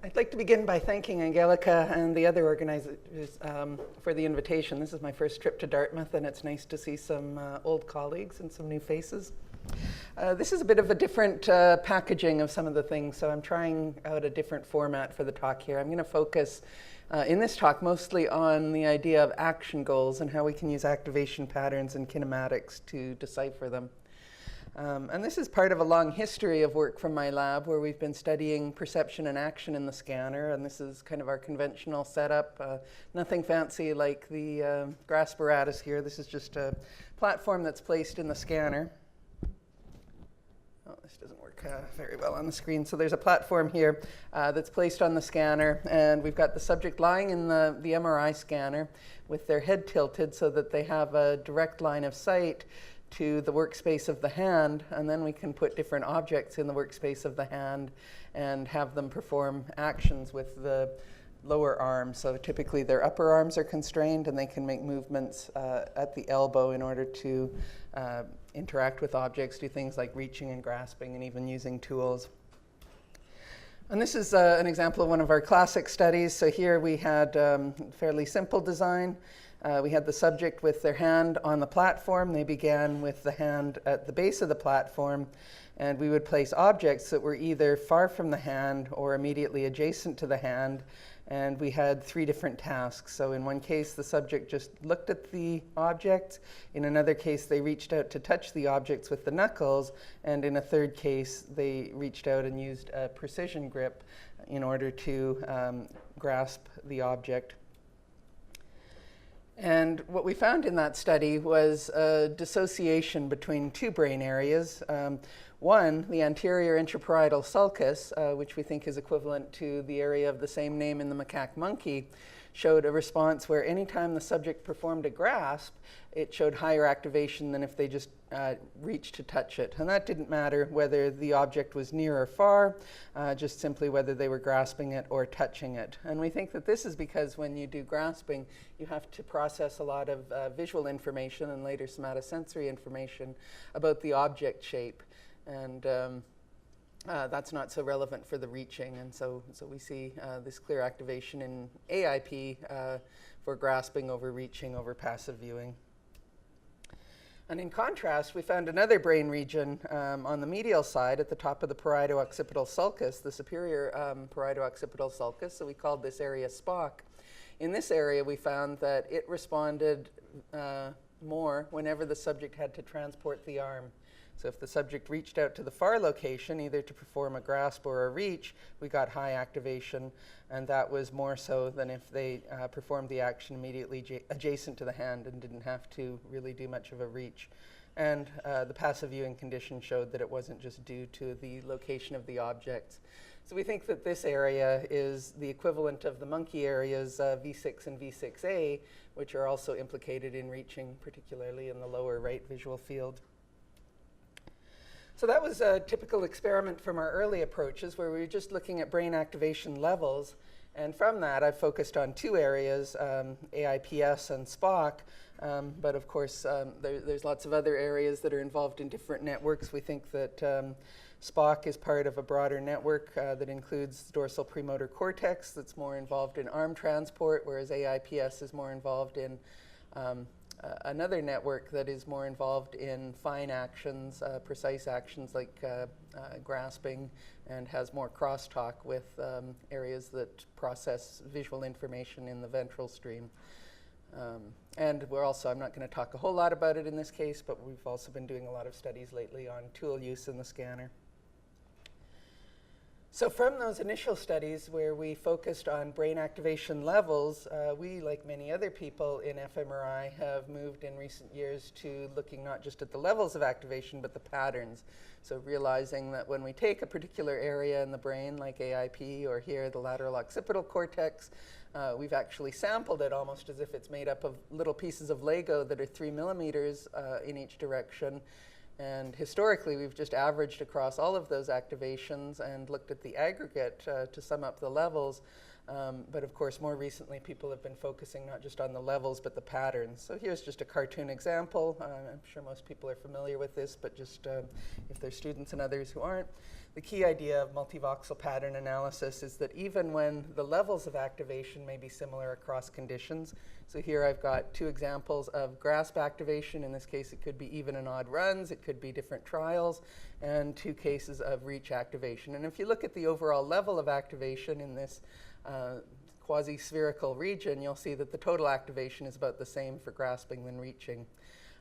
I'd like to begin by thanking Angelica and the other organizers for the invitation. This is my first trip to Dartmouth, and it's nice to see some old colleagues and some new faces. This is a bit of a different packaging of some of the things, so I'm trying out a different format for the talk here. I'm going to focus in this talk mostly on the idea of action goals and how we can use activation patterns and kinematics to decipher them. And this is part of a long history of work from my lab where we've been studying perception and action in the scanner, and this is kind of our conventional setup. Nothing fancy like the GRASP apparatus here. This is just a platform that's placed in the scanner. Oh, this doesn't work very well on the screen. So there's a platform here that's placed on the scanner, and we've got the subject lying in the MRI scanner with their head tilted so that they have a direct line of sight to the workspace of the hand, and then we can put different objects in the workspace of the hand and have them perform actions with the lower arms. So typically their upper arms are constrained, and they can make movements at the elbow in order to interact with objects, do things like reaching and grasping and even using tools. And this is an example of one of our classic studies. So here we had fairly simple design. We had the subject with their hand on the platform. They began with the hand at the base of the platform, and we would place objects that were either far from the hand or immediately adjacent to the hand, and we had 3 different tasks. So in one case, the subject just looked at the object. In another case, they reached out to touch the objects with the knuckles, and in a third case, they reached out and used a precision grip in order to grasp the object. And what we found in that study was a dissociation between 2 brain areas. One, the anterior intraparietal sulcus, which we think is equivalent to the area of the same name in the macaque monkey, showed a response where anytime the subject performed a grasp, it showed higher activation than if they just reached to touch it. And that didn't matter whether the object was near or far, just simply whether they were grasping it or touching it. And we think that this is because when you do grasping, you have to process a lot of visual information and later somatosensory information about the object shape. And that's not so relevant for the reaching, and so we see this clear activation in AIP for grasping over reaching over passive viewing. And in contrast, we found another brain region on the medial side at the top of the parieto-occipital sulcus, the superior parieto-occipital sulcus, so we called this area Spock. In this area, we found that it responded more whenever the subject had to transport the arm. So if the subject reached out to the far location, either to perform a grasp or a reach, we got high activation, and that was more so than if they performed the action immediately adjacent to the hand and didn't have to really do much of a reach. And the passive viewing condition showed that it wasn't just due to the location of the objects. So we think that this area is the equivalent of the monkey areas V6 and V6A, which are also implicated in reaching, particularly in the lower right visual field. So that was a typical experiment from our early approaches where we were just looking at brain activation levels. And from that, I've focused on 2 areas, AIPS and Spock. But of course, there's lots of other areas that are involved in different networks. We think that Spock is part of a broader network that includes the dorsal premotor cortex that's more involved in arm transport, whereas AIPS is more involved in another network that is more involved in fine actions, precise actions like grasping, and has more crosstalk with areas that process visual information in the ventral stream. And we're also, I'm not going to talk a whole lot about it in this case, but we've also been doing a lot of studies lately on tool use in the scanner. So from those initial studies where we focused on brain activation levels, we, like many other people in fMRI, have moved in recent years to looking not just at the levels of activation, but the patterns. So realizing that when we take a particular area in the brain, like AIP, or here, the lateral occipital cortex, we've actually sampled it almost as if it's made up of little pieces of Lego that are 3 millimeters in each direction. And historically, we've just averaged across all of those activations and looked at the aggregate to sum up the levels. But of course, more recently, people have been focusing not just on the levels, but the patterns. So here's just a cartoon example. I'm sure most people are familiar with this, but just if there's students and others who aren't. the key idea of multivoxel pattern analysis is that even when the levels of activation may be similar across conditions, so here I've got two examples of grasp activation. In this case, it could be even and odd runs. It could be different trials, and two cases of reach activation. And if you look at the overall level of activation in this quasi-spherical region, you'll see that the total activation is about the same for grasping than reaching.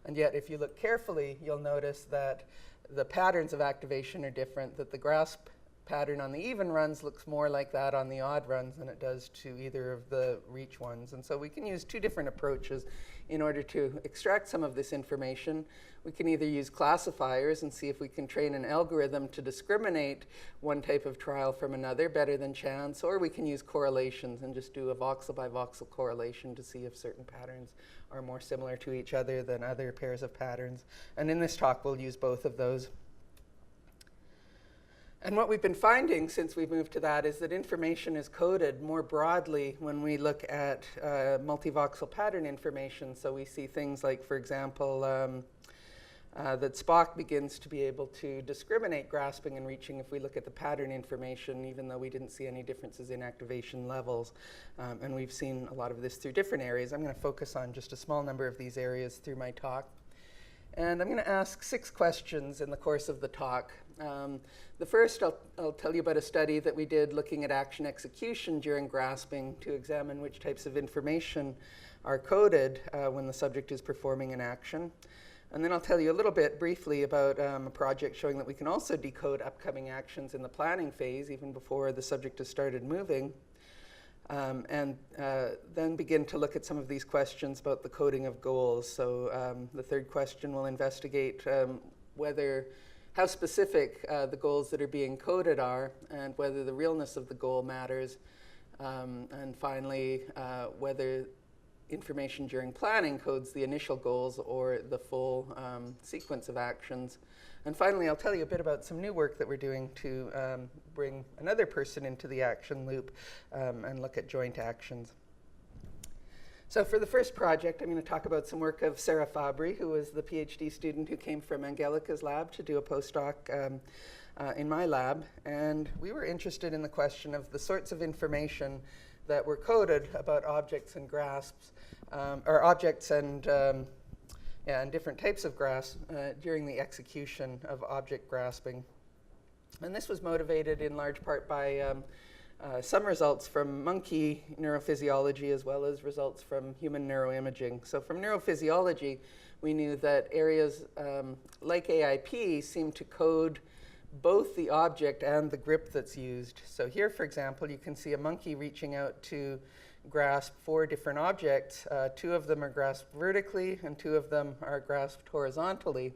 And yet, if you look carefully, you'll notice that the patterns of activation are different, that the grasp pattern on the even runs looks more like that on the odd runs than it does to either of the reach ones. And so we can use two different approaches in order to extract some of this information. We can either use classifiers and see if we can train an algorithm to discriminate one type of trial from another better than chance, or we can use correlations and just do a voxel by voxel correlation to see if certain patterns are more similar to each other than other pairs of patterns. And in this talk, we'll use both of those. And what we've been finding since we've moved to that is that information is coded more broadly when we look at multivoxel pattern information. So we see things like, for example, that Spock begins to be able to discriminate grasping and reaching if we look at the pattern information, even though we didn't see any differences in activation levels. And we've seen a lot of this through different areas. I'm going to focus on just a small number of these areas through my talk. And I'm going to ask 6 questions in the course of the talk. The first, I'll tell you about a study that we did looking at action execution during grasping to examine which types of information are coded when the subject is performing an action. And then I'll tell you a little bit briefly about a project showing that we can also decode upcoming actions in the planning phase, even before the subject has started moving. And then begin to look at some of these questions about the coding of goals. So the third question will investigate how specific the goals that are being coded are, and whether the realness of the goal matters. And finally, whether information during planning codes the initial goals or the full sequence of actions. And finally, I'll tell you a bit about some new work that we're doing to bring another person into the action loop and look at joint actions. So for the first project, I'm going to talk about some work of Sarah Fabry, who was the PhD student who came from Angelica's lab to do a postdoc in my lab. And we were interested in the question of the sorts of information that were coded about objects and grasps, or objects and different types of grasp during the execution of object grasping. And this was motivated in large part by some results from monkey neurophysiology as well as results from human neuroimaging. So from neurophysiology, we knew that areas like AIP seem to code both the object and the grip that's used. So here, for example, you can see a monkey reaching out to grasp 4 different objects. 2 of them are grasped vertically and 2 of them are grasped horizontally.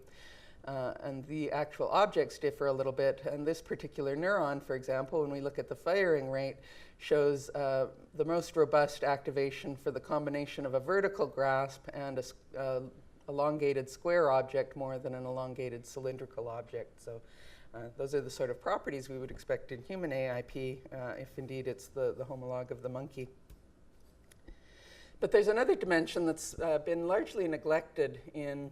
And the actual objects differ a little bit. And this particular neuron, for example, when we look at the firing rate, shows the most robust activation for the combination of a vertical grasp and a elongated square object more than an elongated cylindrical object. So those are the sort of properties we would expect in human AIP, if indeed it's the homologue of the monkey. But there's another dimension that's been largely neglected in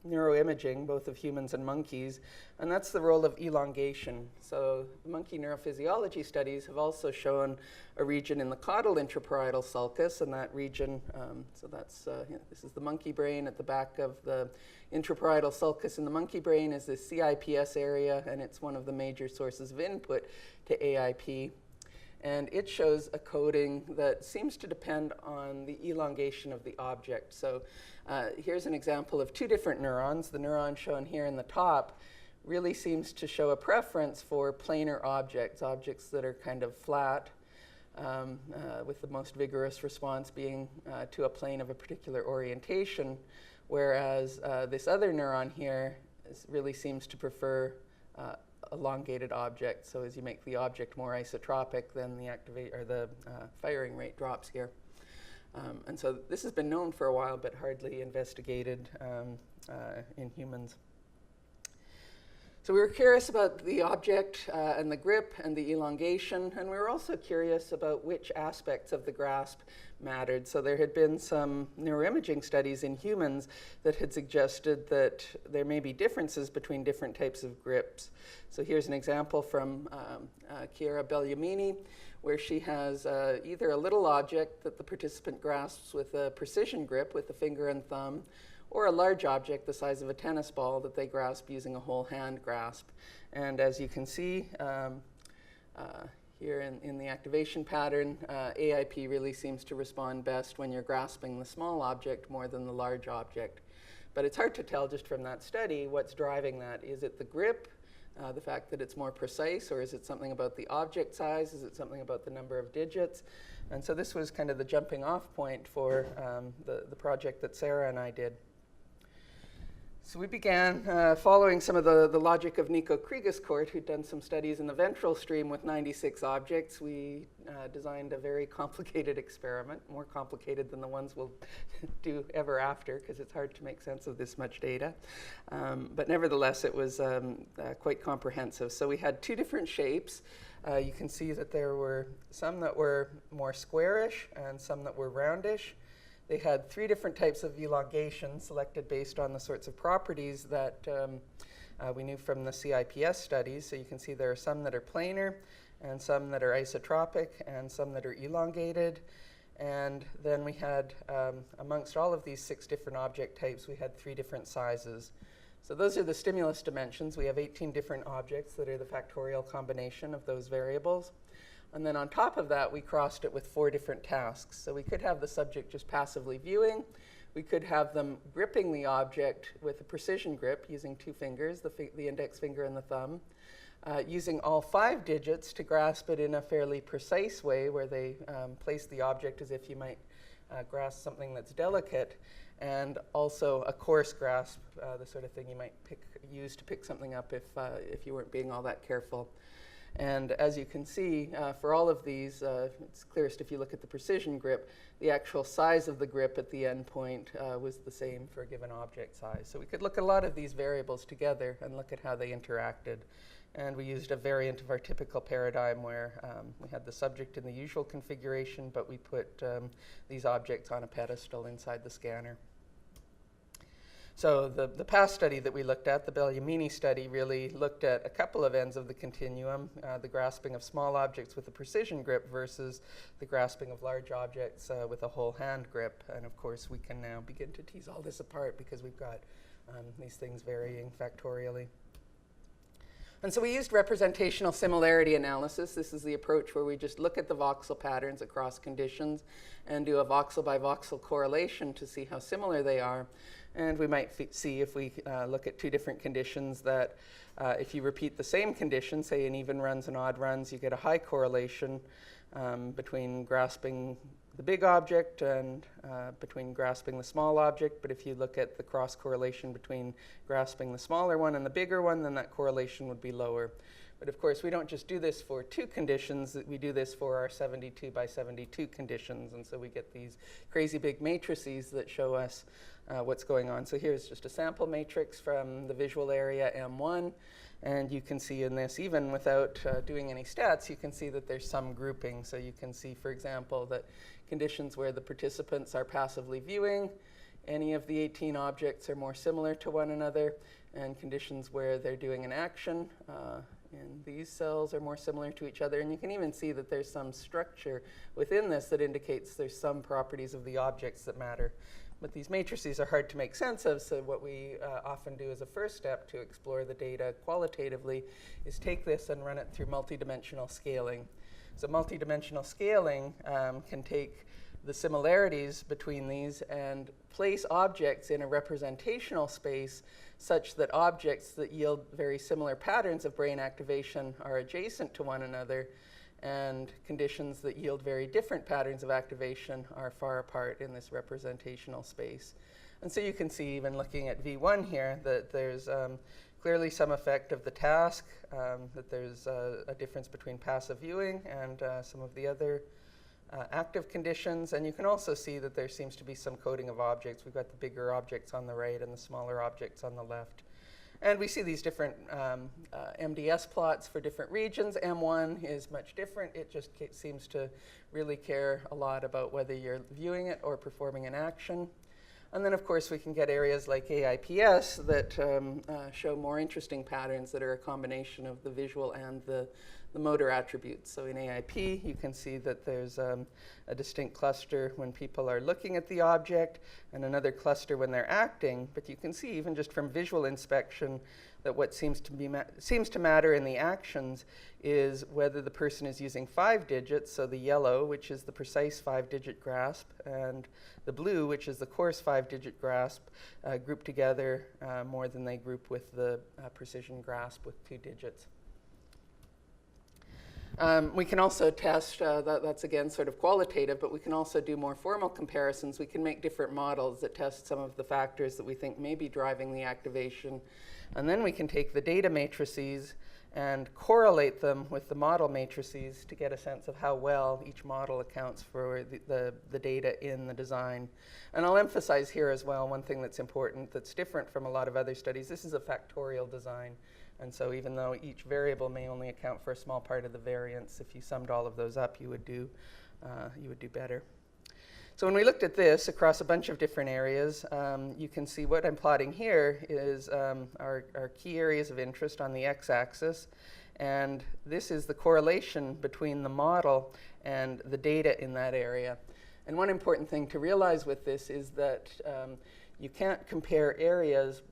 neuroimaging, both of humans and monkeys, and that's the role of elongation. So monkey neurophysiology studies have also shown a region in the caudal intraparietal sulcus, and that region, so that's, this is the monkey brain. At the back of the intraparietal sulcus in the monkey brain is the CIPS area, and it's one of the major sources of input to AIP. And it shows a coding that seems to depend on the elongation of the object. So here's an example of 2 different neurons. The neuron shown here in the top really seems to show a preference for planar objects, objects that are kind of flat, with the most vigorous response being to a plane of a particular orientation, whereas this other neuron here really seems to prefer elongated object. So as you make the object more isotropic, then the firing rate drops here. And so this has been known for a while, but hardly investigated in humans. So we were curious about the object and the grip and the elongation, and we were also curious about which aspects of the grasp mattered. So there had been some neuroimaging studies in humans that had suggested that there may be differences between different types of grips. So here's an example from Chiara Bellamini, where she has either a little object that the participant grasps with a precision grip with the finger and thumb, or a large object the size of a tennis ball that they grasp using a whole hand grasp. And as you can see here in the activation pattern, AIP really seems to respond best when you're grasping the small object more than the large object. But it's hard to tell just from that study what's driving that. Is it the grip, the fact that it's more precise, or is it something about the object size? Is it something about the number of digits? And so this was kind of the jumping off point for the project that Sarah and I did. So we began following some of the logic of Nico Kriegescourt, who'd done some studies in the ventral stream with 96 objects. We designed a very complicated experiment, more complicated than the ones we'll do ever after, because it's hard to make sense of this much data. But nevertheless, it was quite comprehensive. So we had two different shapes. You can see that there were some that were more squarish and some that were roundish. They had three different types of elongation selected based on the sorts of properties that we knew from the CIPS studies. So you can see there are some that are planar, and some that are isotropic, and some that are elongated. And then we had, amongst all of these 6 different object types, we had 3 different sizes. So those are the stimulus dimensions. We have 18 different objects that are the factorial combination of those variables. And then on top of that, we crossed it with 4 different tasks. So we could have the subject just passively viewing. We could have them gripping the object with a precision grip using 2 fingers, the index finger and the thumb, using all 5 digits to grasp it in a fairly precise way, where they place the object as if you might grasp something that's delicate, and also a coarse grasp, the sort of thing you might use to pick something up if you weren't being all that careful. And as you can see, for all of these, it's clearest if you look at the precision grip, the actual size of the grip at the end point was the same for a given object size. So we could look at a lot of these variables together and look at how they interacted. And we used a variant of our typical paradigm where we had the subject in the usual configuration, but we put these objects on a pedestal inside the scanner. So the past study that we looked at, the Bellamini study, really looked at a couple of ends of the continuum, the grasping of small objects with a precision grip versus the grasping of large objects with a whole hand grip. And of course, we can now begin to tease all this apart because we've got these things varying factorially. And so we used representational similarity analysis. This is the approach where we just look at the voxel patterns across conditions and do a voxel by voxel correlation to see how similar they are. And we might see if we look at 2 different conditions that if you repeat the same condition, say in even runs and odd runs, you get a high correlation between grasping the big object and between grasping the small object. But if you look at the cross correlation between grasping the smaller one and the bigger one, then that correlation would be lower. But of course, we don't just do this for 2 conditions, we do this for our 72 by 72 conditions. And so we get these crazy big matrices that show us what's going on. So here's just a sample matrix from the visual area M1. And you can see in this, even without doing any stats, you can see that there's some grouping. So you can see, for example, that conditions where the participants are passively viewing, any of the 18 objects are more similar to one another, and conditions where they're doing an action in these cells are more similar to each other. And you can even see that there's some structure within this that indicates there's some properties of the objects that matter. But these matrices are hard to make sense of, so what we often do as a first step to explore the data qualitatively is take this and run it through multidimensional scaling. So multidimensional scaling can take the similarities between these and place objects in a representational space such that objects that yield very similar patterns of brain activation are adjacent to one another, and conditions that yield very different patterns of activation are far apart in this representational space. And so you can see, even looking at V1 here, that there's clearly some effect of the task, that there's a difference between passive viewing and some of the other active conditions. And you can also see that there seems to be some coding of objects. We've got the bigger objects on the right and the smaller objects on the left. And we see these different MDS plots for different regions. M1 is much different. It just seems to really care a lot about whether you're viewing it or performing an action. And then, of course, we can get areas like AIPS that show more interesting patterns that are a combination of the visual and the motor attributes. So in AIP, you can see that there's a distinct cluster when people are looking at the object and another cluster when they're acting. But you can see, even just from visual inspection, that what seems to matter in the actions is whether the person is using 5 digits, so the yellow, which is the precise 5-digit grasp, and the blue, which is the coarse 5-digit grasp, grouped together more than they group with the precision grasp with 2 digits. We can also test, that's again sort of qualitative, but we can also do more formal comparisons. We can make different models that test some of the factors that we think may be driving the activation. And then we can take the data matrices and correlate them with the model matrices to get a sense of how well each model accounts for the data in the design. And I'll emphasize here as well one thing that's important that's different from a lot of other studies. This is a factorial design. And so even though each variable may only account for a small part of the variance, if you summed all of those up, you would do better. So when we looked at this across a bunch of different areas, you can see what I'm plotting here is our key areas of interest on the x-axis. And this is the correlation between the model and the data in that area. And one important thing to realize with this is that you can't compare areas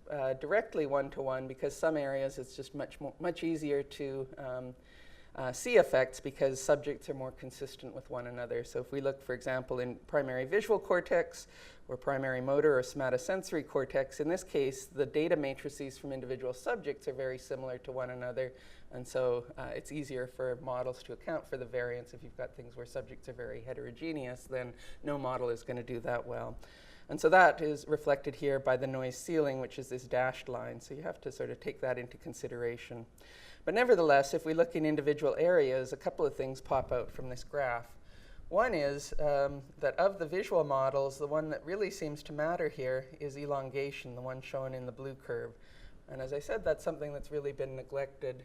directly one-to-one, because some areas it's just much easier to see effects because subjects are more consistent with one another. So if we look, for example, in primary visual cortex or primary motor or somatosensory cortex, in this case, the data matrices from individual subjects are very similar to one another. And so it's easier for models to account for the variance. If you've got things where subjects are very heterogeneous, then no model is going to do that well. And so that is reflected here by the noise ceiling, which is this dashed line. So you have to sort of take that into consideration. But nevertheless, if we look in individual areas, a couple of things pop out from this graph. One is that of the visual models, the one that really seems to matter here is elongation, the one shown in the blue curve. And as I said, that's something that's really been neglected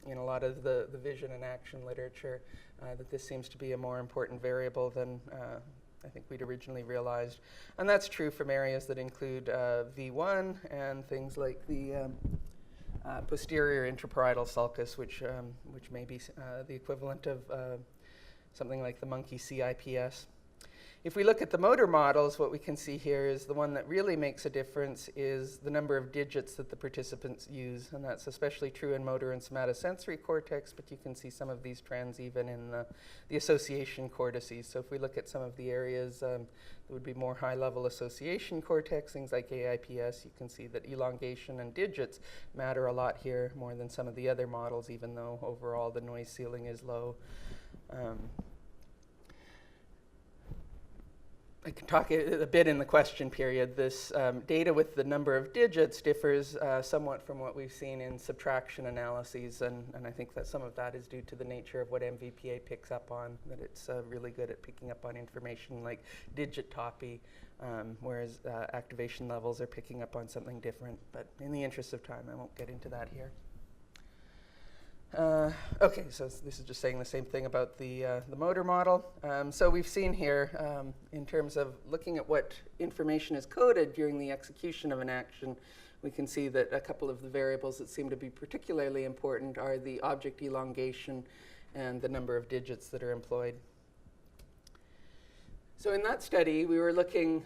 in a lot of the vision and action literature, that this seems to be a more important variable than I think we'd originally realized. And that's true from areas that include V1 and things like the posterior intraparietal sulcus, which may be the equivalent of something like the monkey CIPS. If we look at the motor models, what we can see here is the one that really makes a difference is the number of digits that the participants use. And that's especially true in motor and somatosensory cortex, but you can see some of these trends even in the association cortices. So if we look at some of the areas that would be more high-level association cortex, things like AIPS, you can see that elongation and digits matter a lot here, more than some of the other models, even though overall the noise ceiling is low. I can talk a bit in the question period. This data with the number of digits differs somewhat from what we've seen in subtraction analyses, and I think that some of that is due to the nature of what MVPA picks up on, that it's really good at picking up on information like digitopy, whereas activation levels are picking up on something different. But in the interest of time, I won't get into that here. Okay, so this is just saying the same thing about the motor model. So we've seen here, in terms of looking at what information is coded during the execution of an action, we can see that a couple of the variables that seem to be particularly important are the object elongation and the number of digits that are employed. So in that study, we were looking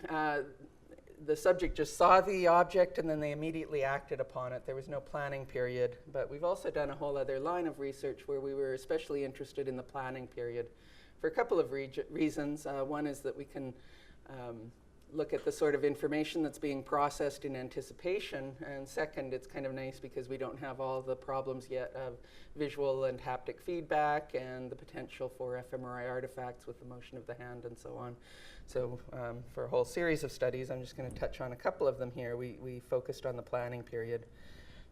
the subject just saw the object and then they immediately acted upon it. There was no planning period. But we've also done a whole other line of research where we were especially interested in the planning period for a couple of reasons. One is that we can look at the sort of information that's being processed in anticipation. And second, it's kind of nice because we don't have all the problems yet of visual and haptic feedback and the potential for fMRI artifacts with the motion of the hand and so on. So for a whole series of studies, I'm just going to touch on a couple of them here. We focused on the planning period.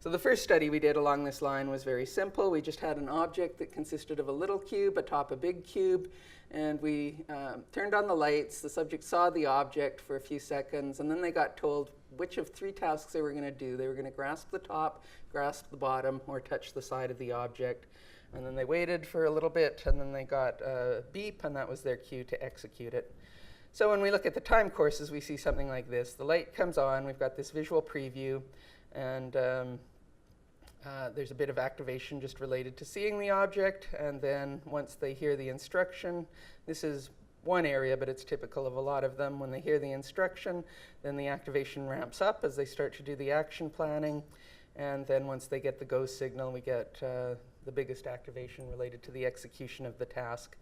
So the first study we did along this line was very simple. We just had an object that consisted of a little cube atop a big cube, and we turned on the lights. The subject saw the object for a few seconds, and then they got told which of 3 tasks they were going to do. They were going to grasp the top, grasp the bottom, or touch the side of the object. And then they waited for a little bit, and then they got a beep, and that was their cue to execute it. So when we look at the time courses, we see something like this. The light comes on, we've got this visual preview, and there's a bit of activation just related to seeing the object, and then once they hear the instruction, this is one area, but it's typical of a lot of them. When they hear the instruction, then the activation ramps up as they start to do the action planning, and then once they get the go signal, we get the biggest activation related to the execution of the task.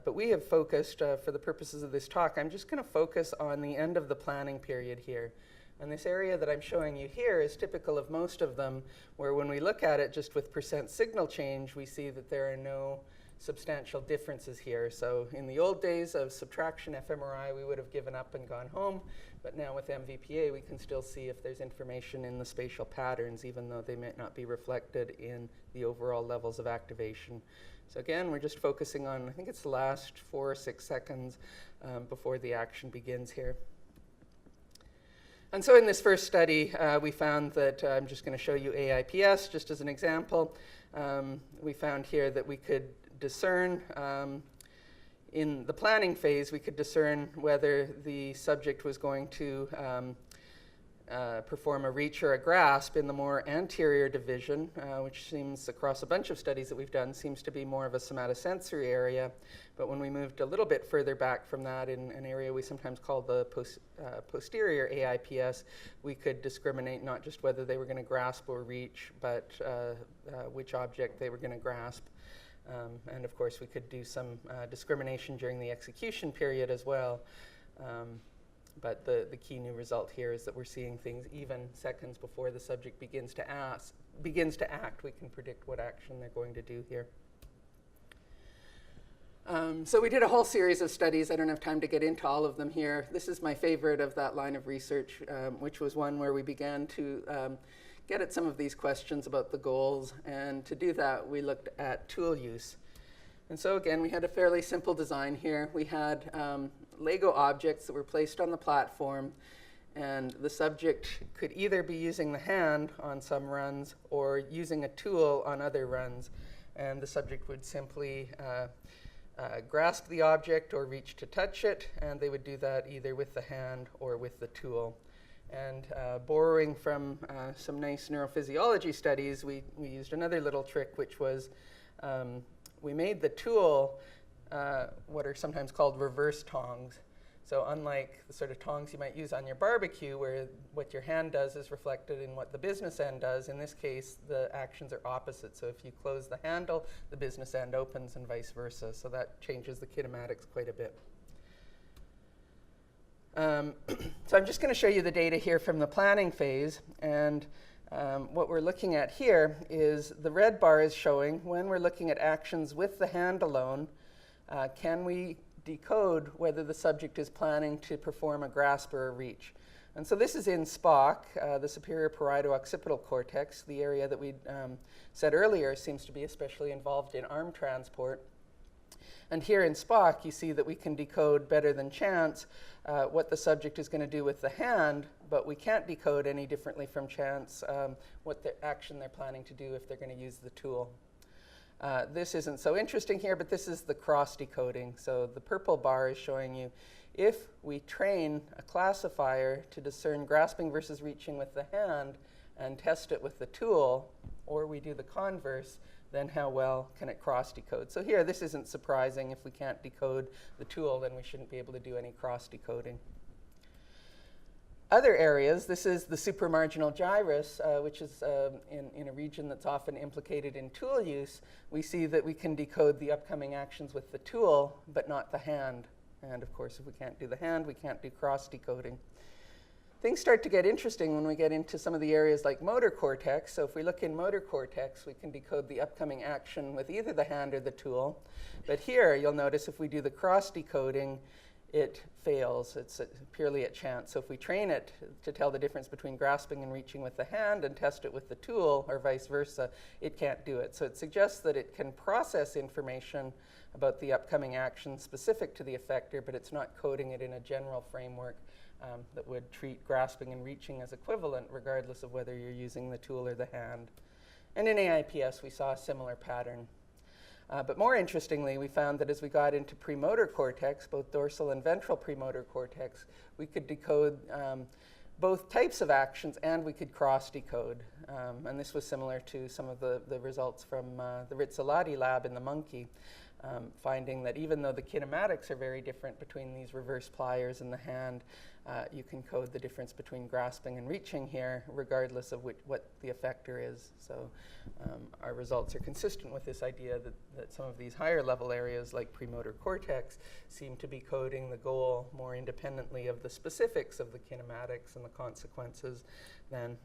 But we have focused, for the purposes of this talk, I'm just going to focus on the end of the planning period here. And this area that I'm showing you here is typical of most of them, where when we look at it just with percent signal change, we see that there are no substantial differences here. So in the old days of subtraction fMRI, we would have given up and gone home. But now with MVPA, we can still see if there's information in the spatial patterns, even though they might not be reflected in the overall levels of activation. So again, we're just focusing on, I think it's the last 4 or 6 seconds before the action begins here. And so in this first study, we found that, I'm just going to show you AIPS just as an example. We found here that we could discern, in the planning phase, we could discern whether the subject was going to perform a reach or a grasp in the more anterior division, which seems, across a bunch of studies that we've done, seems to be more of a somatosensory area. But when we moved a little bit further back from that, in an area we sometimes call the posterior AIPS, we could discriminate not just whether they were going to grasp or reach, but which object they were going to grasp. And of course, we could do some discrimination during the execution period as well. But the key new result here is that we're seeing things even seconds before the subject begins to act. We can predict what action they're going to do here. So we did a whole series of studies. I don't have time to get into all of them here. This is my favorite of that line of research, which was one where we began to get at some of these questions about the goals. And to do that, we looked at tool use. And so again, we had a fairly simple design here. We had Lego objects that were placed on the platform, and the subject could either be using the hand on some runs or using a tool on other runs. And the subject would simply grasp the object or reach to touch it, and they would do that either with the hand or with the tool. And borrowing from some nice neurophysiology studies, we used another little trick, which was we made the tool what are sometimes called reverse tongs. So unlike the sort of tongs you might use on your barbecue, where what your hand does is reflected in what the business end does, in this case, the actions are opposite. So if you close the handle, the business end opens and vice versa. So that changes the kinematics quite a bit. So I'm just going to show you the data here from the planning phase. And what we're looking at here is the red bar is showing when we're looking at actions with the hand alone, can we decode whether the subject is planning to perform a grasp or a reach. And so this is in SPOC, the superior parieto-occipital cortex, the area that we said earlier seems to be especially involved in arm transport. And here in SPOC, you see that we can decode better than chance what the subject is going to do with the hand, but we can't decode any differently from chance what the action they're planning to do if they're going to use the tool. This isn't so interesting here, but this is the cross decoding. So the purple bar is showing you if we train a classifier to discern grasping versus reaching with the hand and test it with the tool, or we do the converse, then how well can it cross decode? So here, this isn't surprising. If we can't decode the tool, then we shouldn't be able to do any cross decoding. Other areas, this is the supramarginal gyrus, which is in a region that's often implicated in tool use. We see that we can decode the upcoming actions with the tool, but not the hand. And of course, if we can't do the hand, we can't do cross decoding. Things start to get interesting when we get into some of the areas like motor cortex. So if we look in motor cortex, we can decode the upcoming action with either the hand or the tool. But here, you'll notice if we do the cross decoding, it fails. It's purely at chance. So if we train it to tell the difference between grasping and reaching with the hand and test it with the tool, or vice versa, it can't do it. So it suggests that it can process information about the upcoming action specific to the effector, but it's not coding it in a general framework that would treat grasping and reaching as equivalent, regardless of whether you're using the tool or the hand. And in AIPS, we saw a similar pattern. But more interestingly, we found that as we got into premotor cortex, both dorsal and ventral premotor cortex, we could decode both types of actions, and we could cross-decode. And this was similar to some of the results from the Rizzolatti lab in the monkey, finding that even though the kinematics are very different between these reverse pliers and the hand, you can code the difference between grasping and reaching here, regardless of what the effector is. So our results are consistent with this idea that some of these higher level areas, like premotor cortex, seem to be coding the goal more independently of the specifics of the kinematics and the consequences than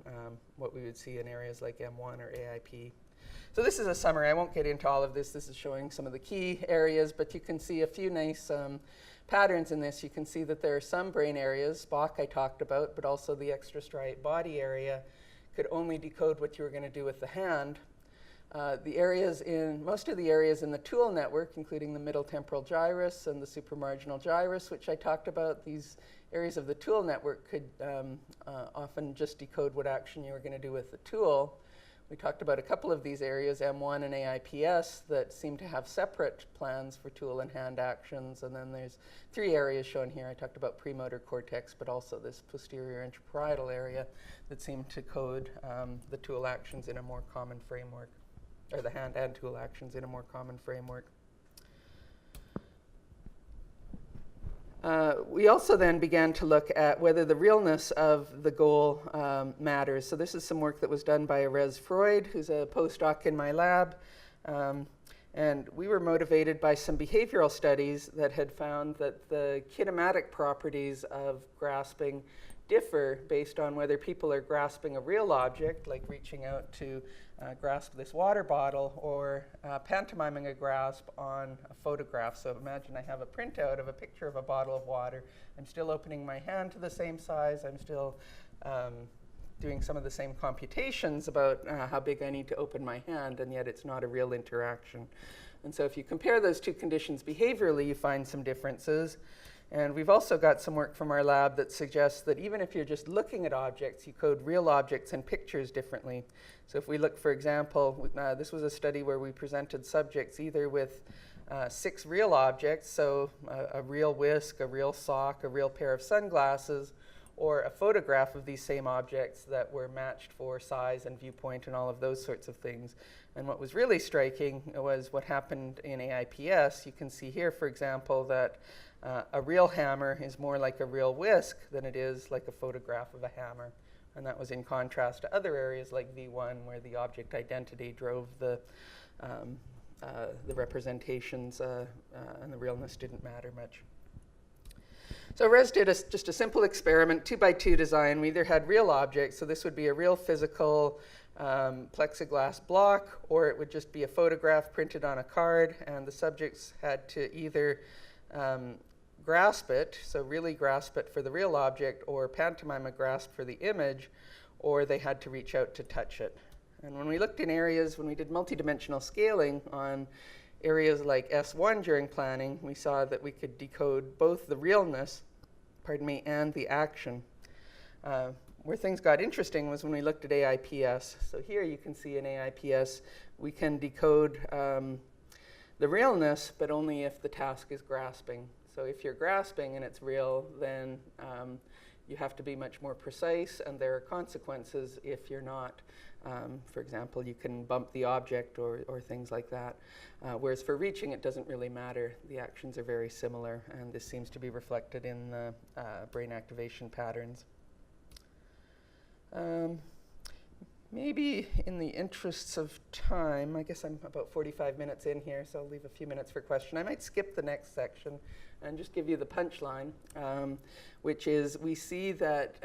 what we would see in areas like M1 or AIP. So this is a summary. I won't get into all of this. This is showing some of the key areas, but you can see a few nice patterns in this. You can see that there are some brain areas, Spock I talked about, but also the extrastriate body area could only decode what you were going to do with the hand. Most of the areas in the tool network, including the middle temporal gyrus and the supramarginal gyrus, which I talked about, these areas of the tool network could often just decode what action you were going to do with the tool. We talked about a couple of these areas, M1 and AIPS, that seem to have separate plans for tool and hand actions. And then there's 3 areas shown here. I talked about premotor cortex, but also this posterior interparietal area that seem to code the tool actions in a more common framework, or the hand and tool actions in a more common framework. We also then began to look at whether the realness of the goal matters. So this is some work that was done by Erez Freud, who's a postdoc in my lab. And we were motivated by some behavioral studies that had found that the kinematic properties of grasping differ based on whether people are grasping a real object, like reaching out to grasp this water bottle, or pantomiming a grasp on a photograph. So imagine I have a printout of a picture of a bottle of water. I'm still opening my hand to the same size. I'm still doing some of the same computations about how big I need to open my hand, and yet it's not a real interaction. And so if you compare those two conditions behaviorally, you find some differences. And we've also got some work from our lab that suggests that even if you're just looking at objects, you code real objects and pictures differently. So if we look, for example, this was a study where we presented subjects either with 6 real objects, so a real whisk, a real sock, a real pair of sunglasses, or a photograph of these same objects that were matched for size and viewpoint and all of those sorts of things. And what was really striking was what happened in AIPS. You can see here, for example, that a real hammer is more like a real whisk than it is like a photograph of a hammer. And that was in contrast to other areas like V1, where the object identity drove the representations and the realness didn't matter much. So Rez did just a simple experiment, 2x2 design. We either had real objects, so this would be a real physical plexiglass block, or it would just be a photograph printed on a card, and the subjects had to either grasp it, so really grasp it for the real object, or pantomime a grasp for the image, or they had to reach out to touch it. And when we looked in areas, when we did multidimensional scaling on areas like S1 during planning, we saw that we could decode both the realness, and the action. Where things got interesting was when we looked at AIPS. So here you can see in AIPS, we can decode the realness, but only if the task is grasping. So if you're grasping and it's real, then you have to be much more precise, and there are consequences if you're not. For example, you can bump the object or things like that. Whereas for reaching, it doesn't really matter. The actions are very similar, and this seems to be reflected in the brain activation patterns. Maybe in the interests of time, I guess I'm about 45 minutes in here, so I'll leave a few minutes for question. I might skip the next section and just give you the punchline, which is we see that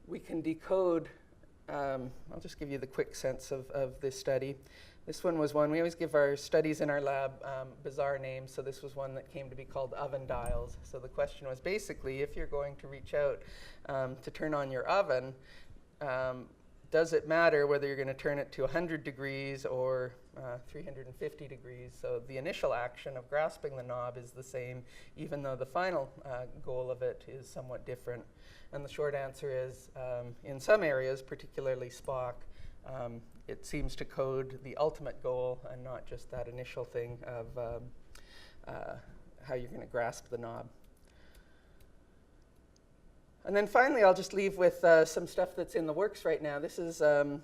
we can decode, I'll just give you the quick sense of this study. This one was one, we always give our studies in our lab bizarre names, so this was one that came to be called oven dials. So the question was basically, if you're going to reach out to turn on your oven, does it matter whether you're going to turn it to 100 degrees or 350 degrees? So the initial action of grasping the knob is the same, even though the final goal of it is somewhat different. And the short answer is, in some areas, particularly Spock, it seems to code the ultimate goal and not just that initial thing of how you're going to grasp the knob. And then finally, I'll just leave with some stuff that's in the works right now. This is a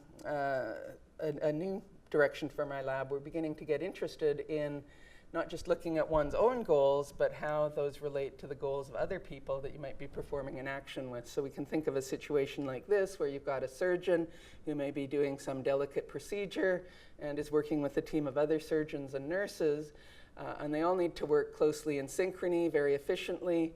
new direction for my lab. We're beginning to get interested in not just looking at one's own goals, but how those relate to the goals of other people that you might be performing an action with. So we can think of a situation like this, where you've got a surgeon who may be doing some delicate procedure and is working with a team of other surgeons and nurses, and they all need to work closely in synchrony, very efficiently.